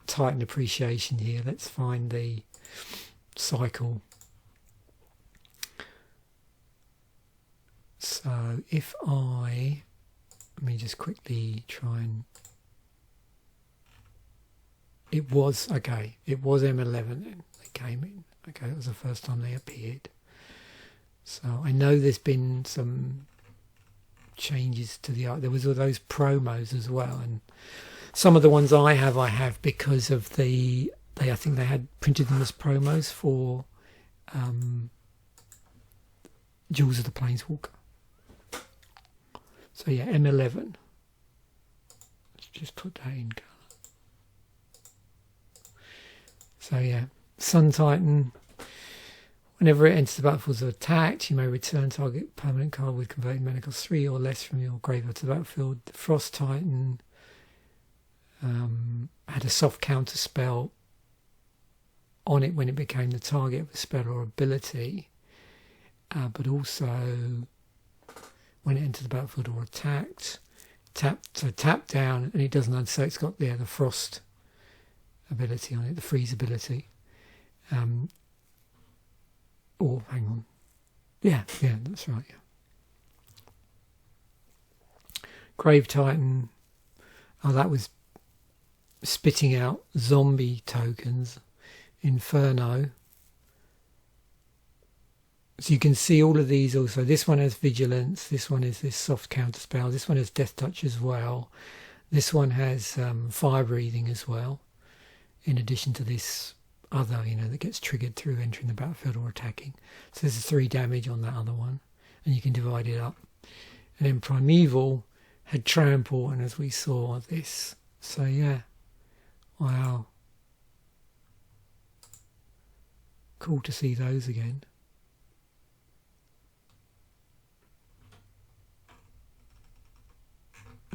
Titan appreciation here. Let's find the cycle. So if let me just quickly try and, it was M11 then they came in. Okay, that was the first time they appeared. So I know there's been some changes to the art. There was all those promos as well, and some of the ones I have because of I think they had printed them as promos for Jewels of the Planeswalker. So yeah, M11. Let's just put that in colour. So yeah, Sun Titan. Whenever it enters the battlefield or attacked, you may return target permanent card with converting mana cost 3 or less from your graveyard to the battlefield. The Frost Titan had a soft counter spell on it when it became the target of a spell or ability, but also when it enters the battlefield or attacked, tap down, and it doesn't, so it's got the frost ability on it, the freeze ability. Oh, hang on. Yeah, that's right. Yeah. Grave Titan. Oh, that was spitting out zombie tokens. Inferno. So you can see all of these also. This one has Vigilance. This one is this soft counter spell. This one has Death Touch as well. This one has Fire Breathing as well. In addition to this other, that gets triggered through entering the battlefield or attacking. So this is 3 damage on that other one. And you can divide it up. And then Primeval had Trample, and as we saw this. So yeah. Wow. Cool to see those again.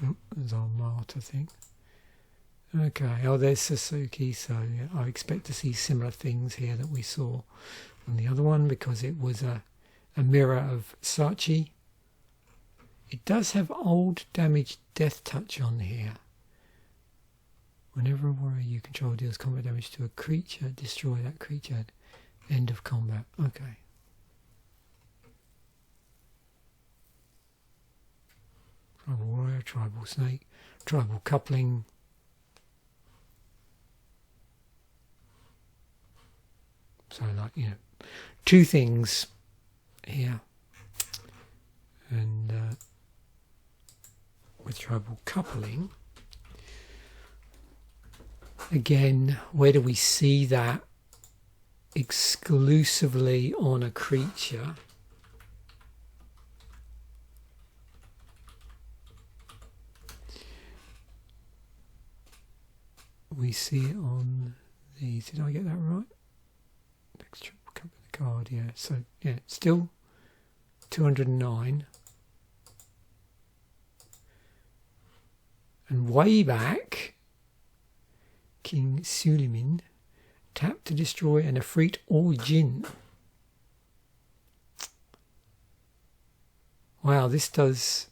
Oh, there's our Marta thing. Okay, oh, there's Sosuke, so yeah, I expect to see similar things here that we saw on the other one, because it was a mirror of Sachi. It does have old damage Death Touch on here. Whenever a warrior you control deals combat damage to a creature, destroy that creature at end of combat. Okay. Tribal Warrior, Tribal Snake, Tribal Coupling. So, like, 2 things here. And with Tribal Coupling, again, where do we see that exclusively on a creature? We see it on the, did I get that right? Next triple cup of the card, yeah. So yeah, still 209. And way back, King Suleiman tapped to destroy an Efreet or Jinn. Wow, this does.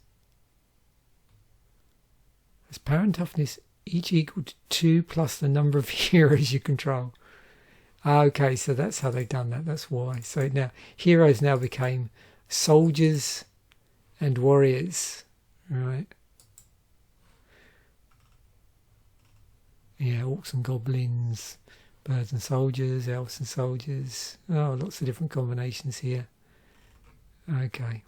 Has power and toughness each equal to 2 plus the number of heroes you control. Okay, so that's how they've done that. That's why. So now heroes now became soldiers and warriors, right? Yeah, orcs and goblins, birds and soldiers, elves and soldiers. Oh, lots of different combinations here. Okay.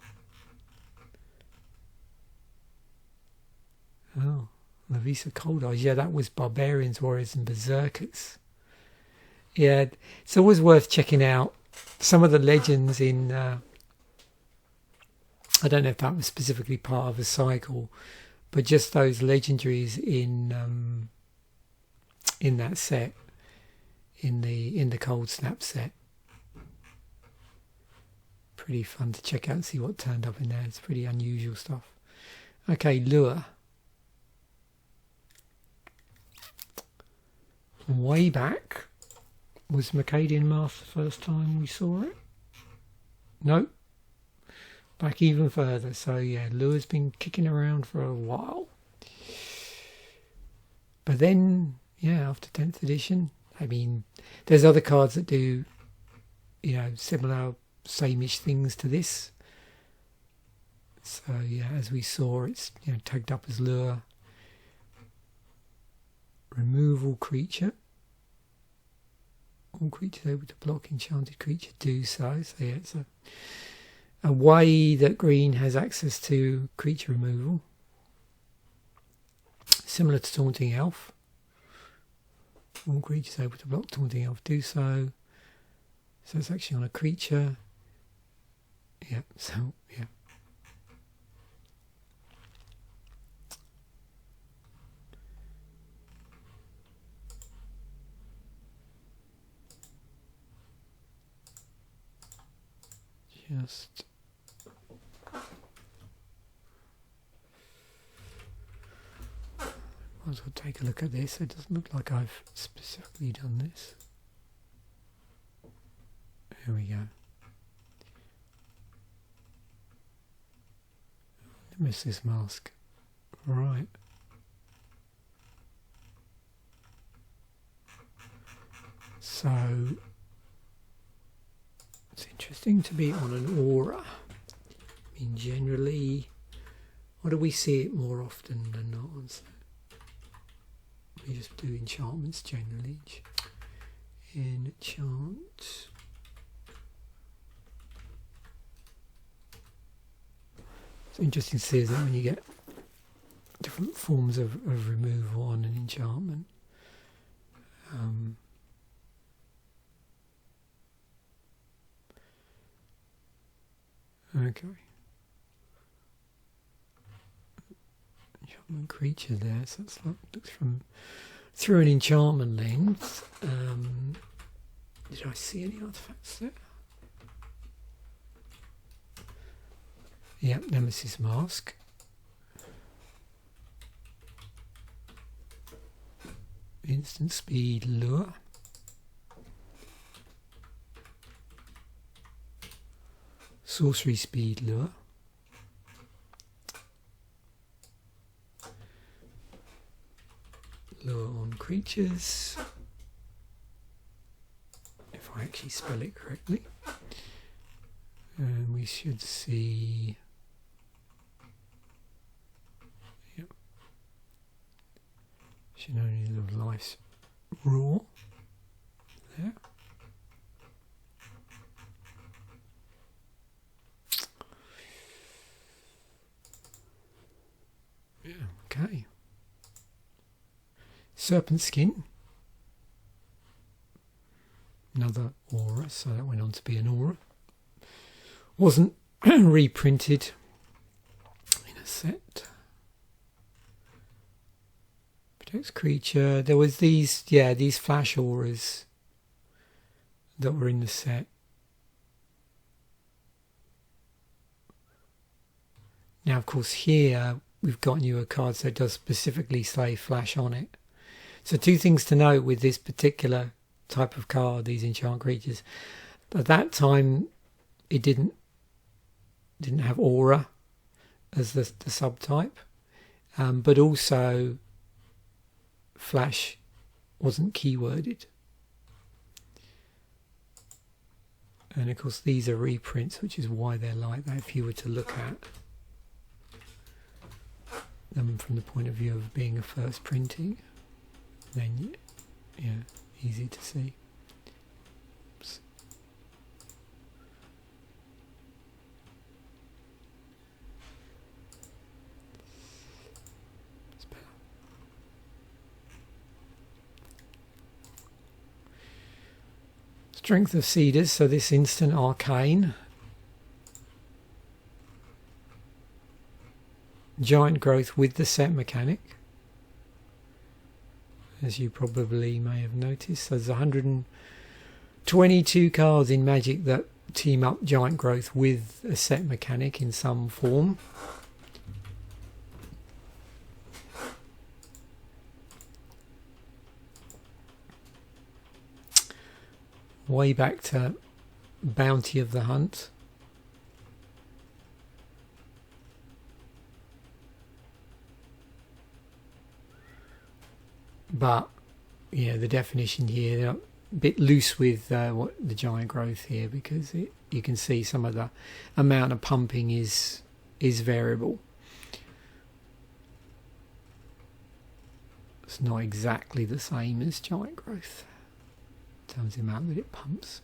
Oh, Lavisa Cold Eyes. Yeah, that was barbarians, warriors and berserkers. Yeah, it's always worth checking out some of the legends in... I don't know if that was specifically part of a cycle, but just those legendaries in that set, in the Cold Snap set. Pretty fun to check out and see what turned up in there. It's pretty unusual stuff. Okay, Lure. Way back, was Mercadian Mask the first time we saw it? Nope. Back even further. So yeah, Lure's been kicking around for a while. But then, yeah, after 10th edition, I mean, there's other cards that do, similar, same-ish things to this. So yeah, as we saw, it's tagged up as Lure. Removal creature. All creatures able to block enchanted creature do so. So yeah, it's a way that green has access to creature removal. Similar to Taunting Elf. All creatures able to block Taunting Elf do so. So it's actually on a creature. Yeah, so yeah. Just might as well take a look at this. It doesn't look like I've specifically done this. Here we go. Miss this mask. Right. So it's interesting to be on an aura. I mean, generally, why do we see it more often than not? So we just do enchantments generally. Enchant. It's interesting to see, isn't it, when you get different forms of removal on an enchantment. Okay. Enchantment creature there, so that's like, looks from through an enchantment lens. Did I see any artifacts there? Yep, Nemesis Mask. Instant Speed Lure. Sorcery Speed Lure. Lure on creatures. If I actually spell it correctly. And we should see... Yep. Should only live life's raw. There. Yeah, okay. Serpent Skin. Another aura, so that went on to be an aura. Wasn't reprinted in a set. Protects creature. There was these flash auras that were in the set. Now, of course, here we've gotten you a card that does specifically say flash on it. So two things to note with this particular type of card, these enchant creatures. At that time, it didn't have aura as the subtype, but also flash wasn't keyworded. And of course these are reprints, which is why they're like that. If you were to look at them from the point of view of being a first printing, then yeah, easy to see. Oops. Strength of Cedars, so this instant arcane. Giant growth with the set mechanic, as you probably may have noticed. There's 122 cards in Magic that team up giant growth with a set mechanic in some form. Way back to Bounty of the Hunt. But yeah, the definition here, they're a bit loose with what the giant growth here, because you can see some of the amount of pumping is variable. It's not exactly the same as giant growth in terms of the amount that it pumps.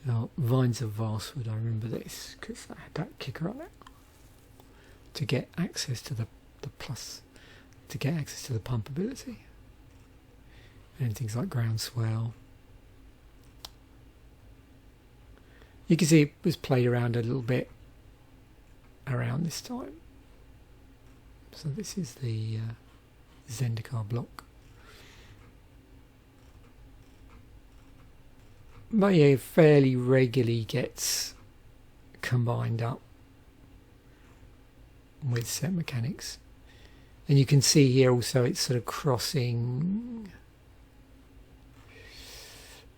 Now, Vines of Vastwood, I remember this because I had that kicker on it to get access to the plus, to get access to the pump ability, and things like Groundswell. You can see it was played around a little bit around this time. So this is the Zendikar block. But yeah, it fairly regularly gets combined up with set mechanics. And you can see here also it's sort of crossing,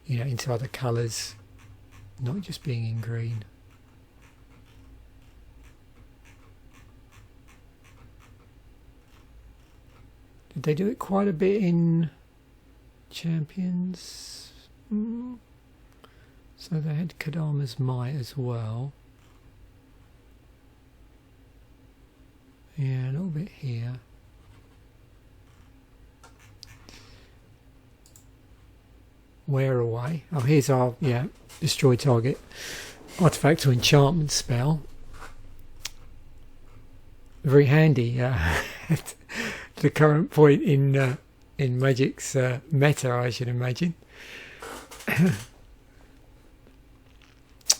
you know, into other colours, not just being in green. Did they do it quite a bit in champions. So they had Kodama's Might as well. Yeah, a little bit here. Wear away. Oh, here's our, yeah, destroy target. Artifact or enchantment spell. Very handy at the current point in Magic's meta, I should imagine.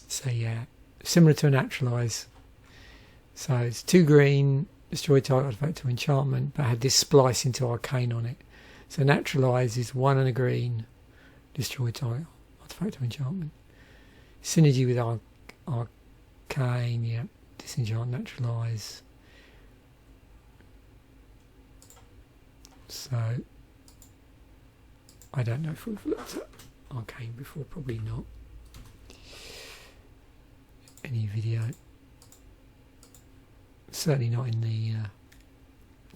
So yeah, similar to a naturalize. So it's 2 green, destroy target artifact or enchantment, but had this splice into arcane on it. So naturalize is 1 and a green, destroy target artifact or enchantment. Synergy with arcane, yeah, disenchant, naturalize. So I don't know if we've looked at arcane before, probably not. Any video, certainly not in the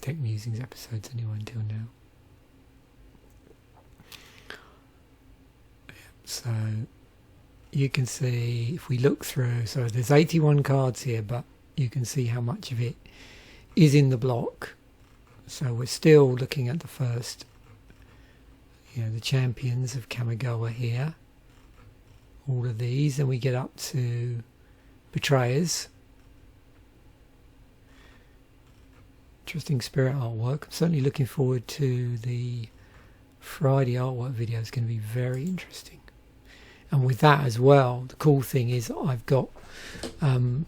Tech Musings episodes anyway until now. So you can see, if we look through, so there's 81 cards here, but you can see how much of it is in the block. So we're still looking at the first, the champions of Kamigawa here. All of these, and we get up to Betrayers. Interesting spirit artwork. I'm certainly looking forward to the Friday artwork video. It's going to be very interesting. And with that as well, the cool thing is I've got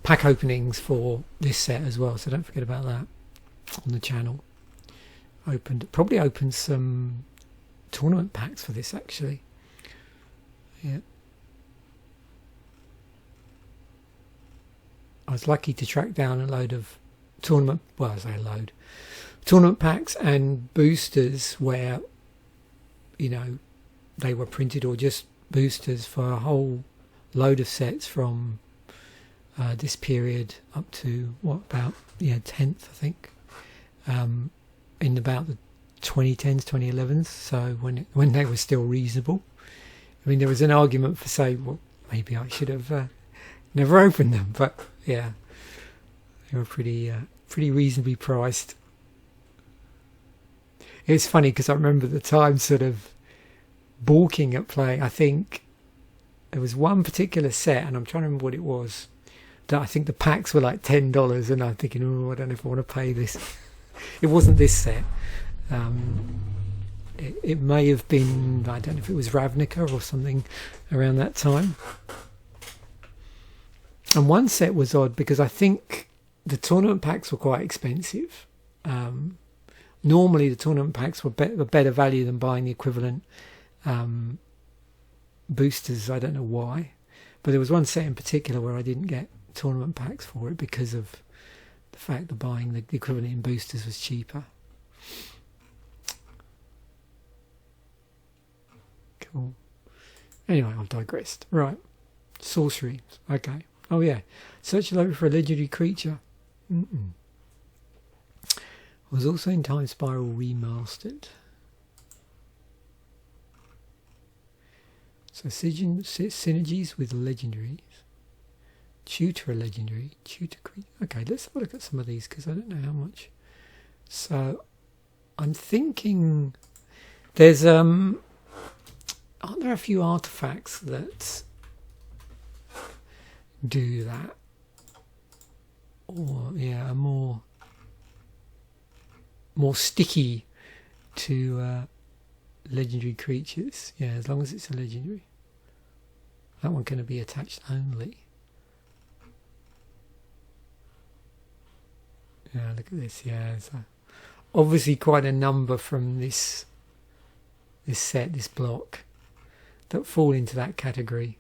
pack openings for this set as well, so don't forget about that on the channel. Probably opened some tournament packs for this actually. Yeah. I was lucky to track down a load of tournament packs and boosters where they were printed, or just boosters for a whole load of sets from this period up to about 10th, I think, in about the 2010s, 2011s. So when they were still reasonable. I mean, there was an argument for saying, well, maybe I should have never opened them, but yeah, they were pretty reasonably priced. It's funny because I remember the time sort of balking at playing. I think there was one particular set, and I'm trying to remember what it was, that I think the packs were like $10, and I'm thinking, oh, I don't know if I want to pay this. It wasn't this set. It may have been, I don't know if it was Ravnica or something around that time. And one set was odd because I think the tournament packs were quite expensive. Normally the tournament packs were better value than buying the equivalent boosters. I don't know why, but there was one set in particular where I didn't get tournament packs for it because of the fact that buying the equivalent in boosters was cheaper. Cool. Anyway, I've digressed. Right. Sorcery. Okay. Oh yeah. Search the library for a legendary creature. Was also in Time Spiral Remastered. So synergies with legendaries. Tutor a legendary. Tutor creature. Okay, let's have a look at some of these because I don't know how much. So I'm thinking there's aren't there a few artifacts that do that? Or yeah, are more sticky to legendary creatures. Yeah, as long as it's a legendary. That one can be attached only. Yeah, look at this. Yeah, so obviously quite a number from this set, this block, that fall into that category.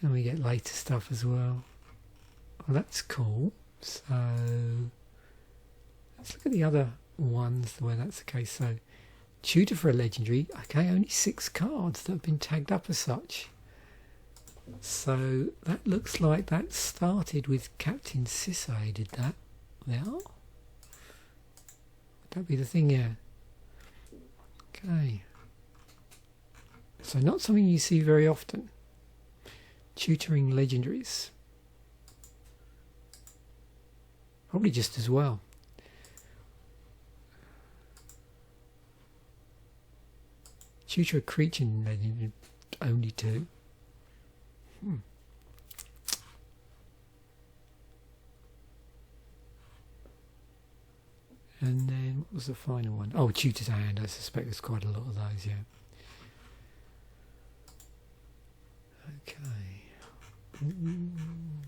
And we get later stuff as well. Well, that's cool. So let's look at the other ones where that's the case. So tutor for a legendary. Okay, only 6 cards that have been tagged up as such. So that looks like that started with Captain Sensei did that. There. Would that be the thing? Yeah. Okay. So not something you see very often. Tutoring legendaries. Probably just as well. Tutor a creature legend, only 2. And then what was the final one? Oh, Tutor's Hand. I suspect there's quite a lot of those, yeah. Okay.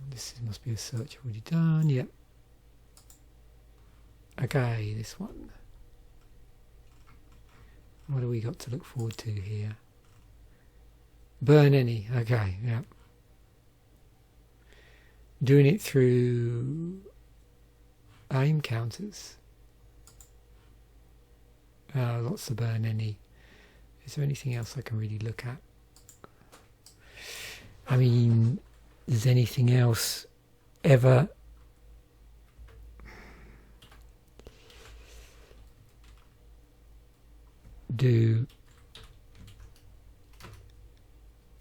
This must be a search already done. Yep. Okay, this one. What do we got to look forward to here? Burn any. Okay, yeah. Doing it through aim counters. Lots of burn any. Is there anything else I can really look at? I mean, is anything else ever do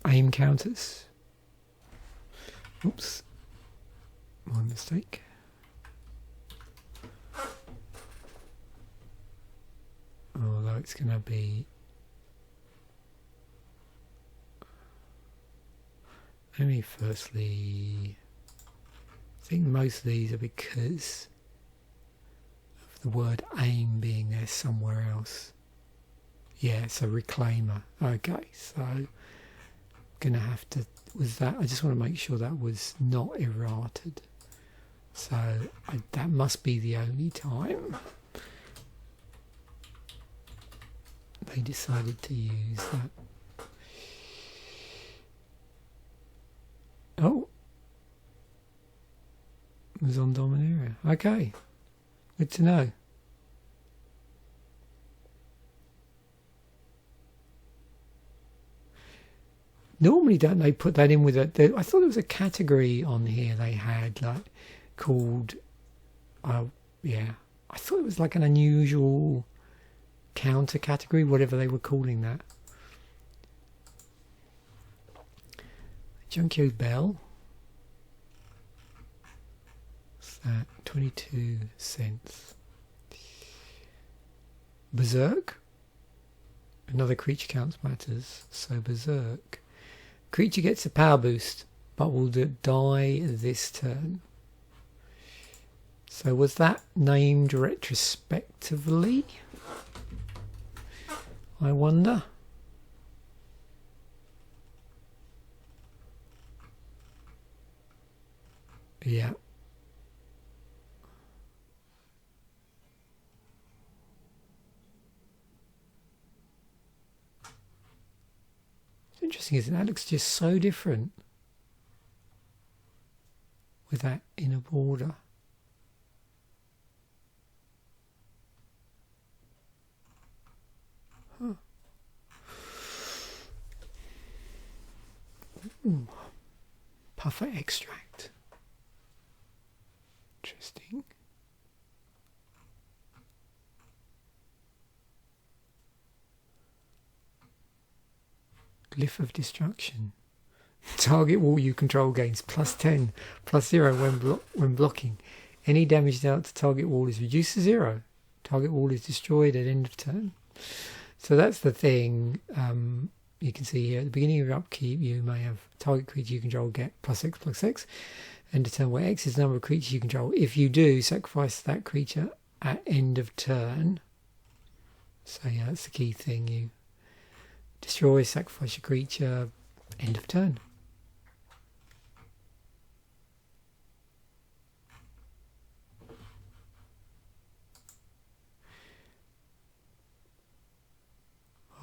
aim counters? Oops, my mistake. Although it's going to be, let me firstly, I think most of these are because of the word aim being there somewhere else. Yeah, it's a reclaimer. Okay, so gonna have to, was that, I just want to make sure that was not errated. So that must be the only time they decided to use that. Oh, it was on Dominaria. Okay, good to know. Normally, don't they put that in with a? I thought there was a category on here they had like called. Yeah, I thought it was like an unusual counter category, whatever they were calling that. Junkyo Bell. What's that? 22 cents. Berserk. Another creature counts matters. So Berserk. Creature gets a power boost, but will die this turn. So was that named retrospectively? I wonder. Yeah. It's interesting, isn't it? That looks just so different with that inner border. Huh. Ooh. Puffer extract. Interesting. Glyph of Destruction. Target wall you control gains +10, +0 when blocking. Any damage dealt to target wall is reduced to 0. Target wall is destroyed at end of turn. So that's the thing. You can see here at the beginning of your upkeep, you may have target creature you control get +X/+X. End of turn, where X is the number of creatures you control. If you do, sacrifice that creature at end of turn. So yeah, that's the key thing. You destroy, sacrifice your creature, end of turn.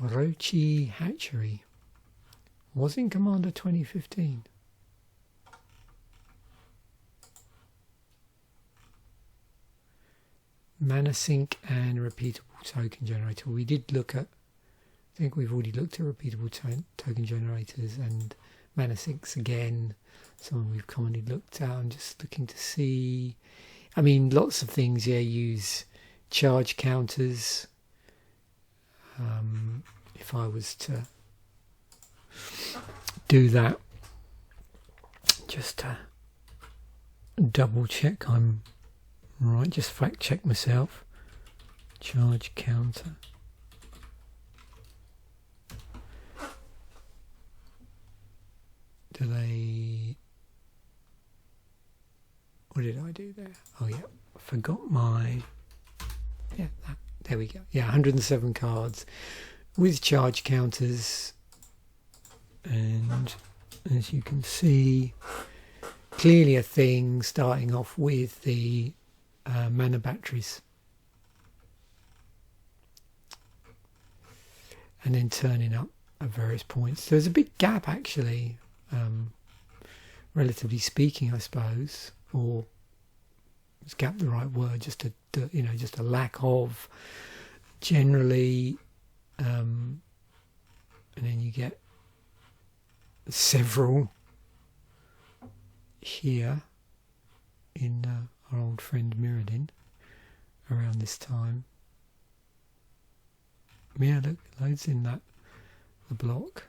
Orochi Hatchery was in Commander 2015. Mana sink and repeatable token generator. We did look at, I think we've already looked at repeatable token generators and mana sinks again. Something we've commonly looked at. I'm just looking to see. I mean, lots of things, yeah, use charge counters. If I was to do that just to double check I'm right, just fact check myself. Charge counter. Do they... What did I do there? Oh yeah, I forgot my... Yeah, there we go. Yeah, 107 cards with charge counters, and as you can see, clearly a thing starting off with the mana batteries and then turning up at various points. There's a big gap actually, relatively speaking, I suppose, or is gap the right word? Just a just a lack of generally, and then you get several here in our old friend Mirrodin around this time. Yeah, look, loads in the block.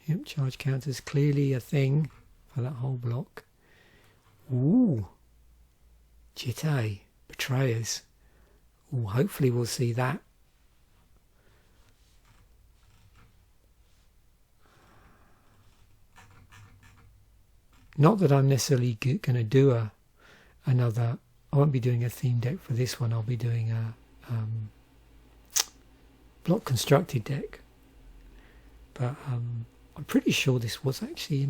Yep, charge counters clearly a thing for that whole block. Ooh, Jitte, Betrayers. Ooh, hopefully we'll see that. Not that I'm necessarily going to do another. I won't be doing a theme deck for this one. I'll be doing a block constructed deck. But I'm pretty sure this was actually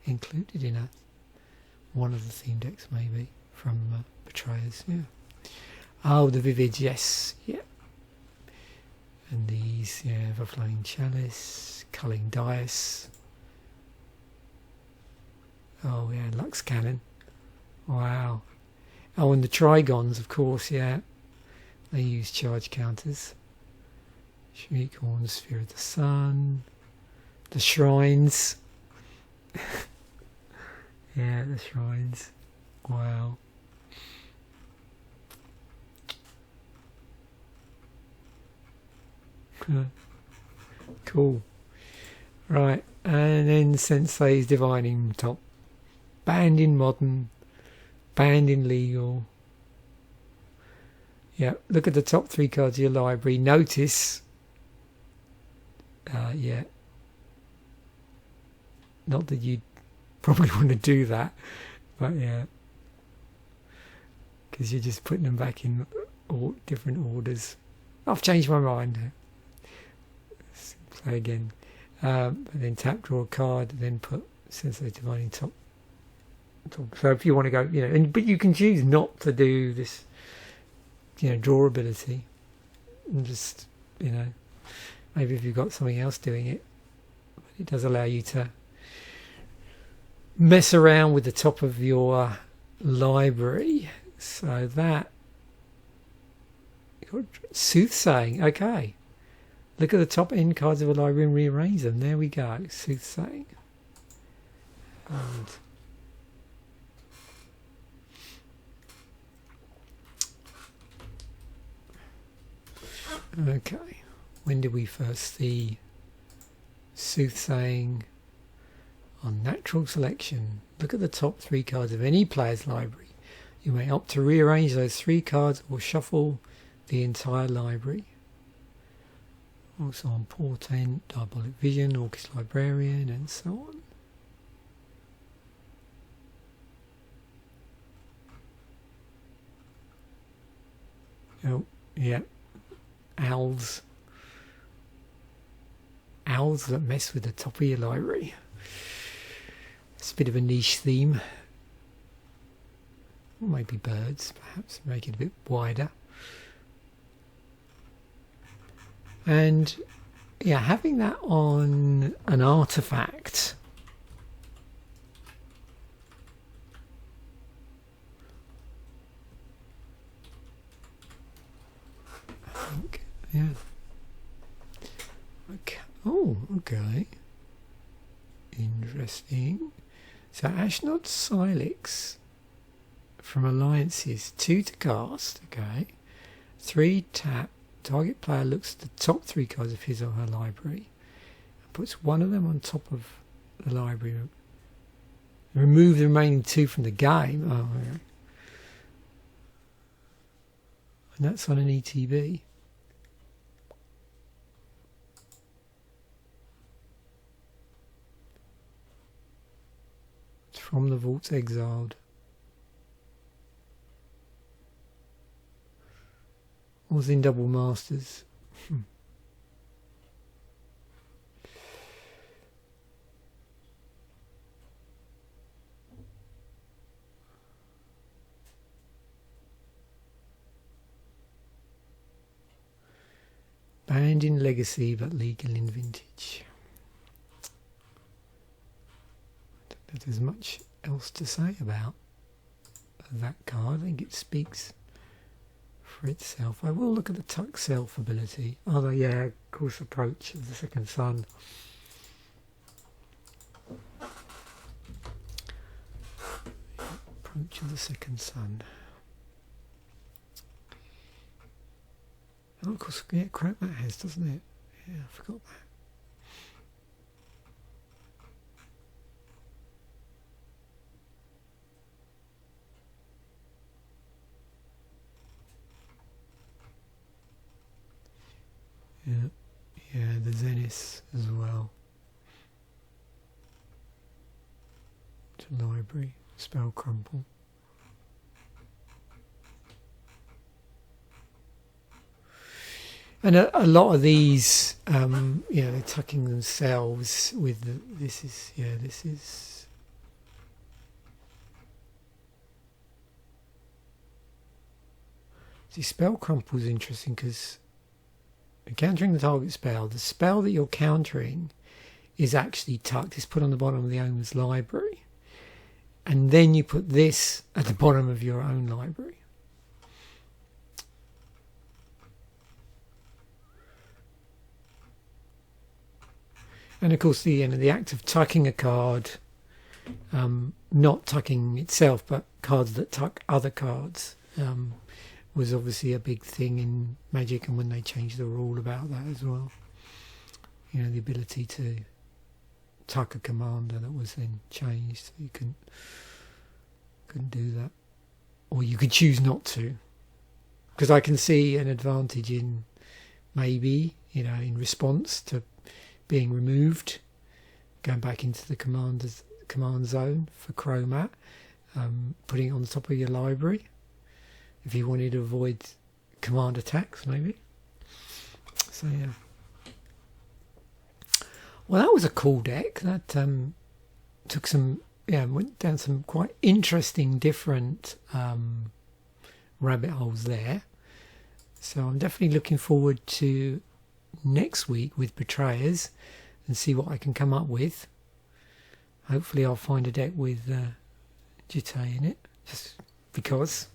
included in one of the theme decks, maybe from Betrayers. Yeah. Oh, the Vivid, yes, yeah. And these, yeah, Overflowing Chalice, Culling Dice. Oh yeah, Lux Cannon. Wow. Oh, and the Trigons, of course, yeah. They use charge counters. Shriekhorn, Sphere of the Sun. The Shrines. Yeah, the Shrines. Wow. Cool. Right, and then Sensei's Divining Top. Banned in Modern. Banned in Legal. Yeah, look at the top 3 cards of your library. Notice. Yeah. Not that you'd probably want to do that, but yeah. Because you're just putting them back in all different orders. I've changed my mind. Let's play again. And then tap, draw a card, then put Sensei Divining Top. So if you want to go, but you can choose not to do this, draw ability, and just, maybe if you've got something else doing it, but it does allow you to mess around with the top of your library. So that, Soothsaying, okay. Look at the top end cards of a library and rearrange them. There we go, Soothsaying. And okay, when did we first see Soothsaying? On Natural Selection. Look at the top 3 cards of any player's library. You may opt to rearrange those 3 cards or shuffle the entire library. Also on Portent, Diabolic Vision, Orcus Librarian, and so on. Oh, yeah. Owls that mess with the top of your library. It's a bit of a niche theme. Or maybe birds, perhaps, make it a bit wider. And yeah, having that on an artifact. I think, yeah. Okay. Oh, okay. Interesting. So Ashnod Silix from Alliances, 2 to cast, okay. 3 tap, Target player looks at the top 3 cards of his or her library and puts one of them on top of the library. Remove the remaining 2 from the game. Oh, okay. And that's on an ETB. It's from the Vaults Exiled. Was in Double Masters. Banned in Legacy but legal in Vintage. I don't know if there's much else to say about that card. I think it speaks for itself. I will look at the Tuck Self ability. Although, yeah, of course, Approach of the Second Sun. Approach of the Second Sun. Oh, of course, yeah, crap that has, doesn't it? Yeah, I forgot that. Yeah, the Zenith as well. To library, Spell Crumple. And a lot of these, they're tucking themselves with this is. See, Spell Crumple is interesting because countering the target spell, the spell that you're countering is actually tucked. It's put on the bottom of the owner's library. And then you put this at the bottom of your own library. And of course the act of tucking a card, not tucking itself, but cards that tuck other cards, was obviously a big thing in Magic, and when they changed the rule about that as well. You know, the ability to tuck a commander, that was then changed. So you couldn't do that. Or you could choose not to. Because I can see an advantage in maybe, in response to being removed, going back into the command zone for Chromat, putting it on the top of your library if you wanted to avoid command attacks, maybe. So yeah. Well, that was a cool deck. That took some, went down some quite interesting, different rabbit holes there. So I'm definitely looking forward to next week with Betrayers and see what I can come up with. Hopefully I'll find a deck with Jite in it, just because.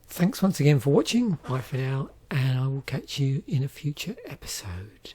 Thanks once again for watching. Bye for now, and I will catch you in a future episode.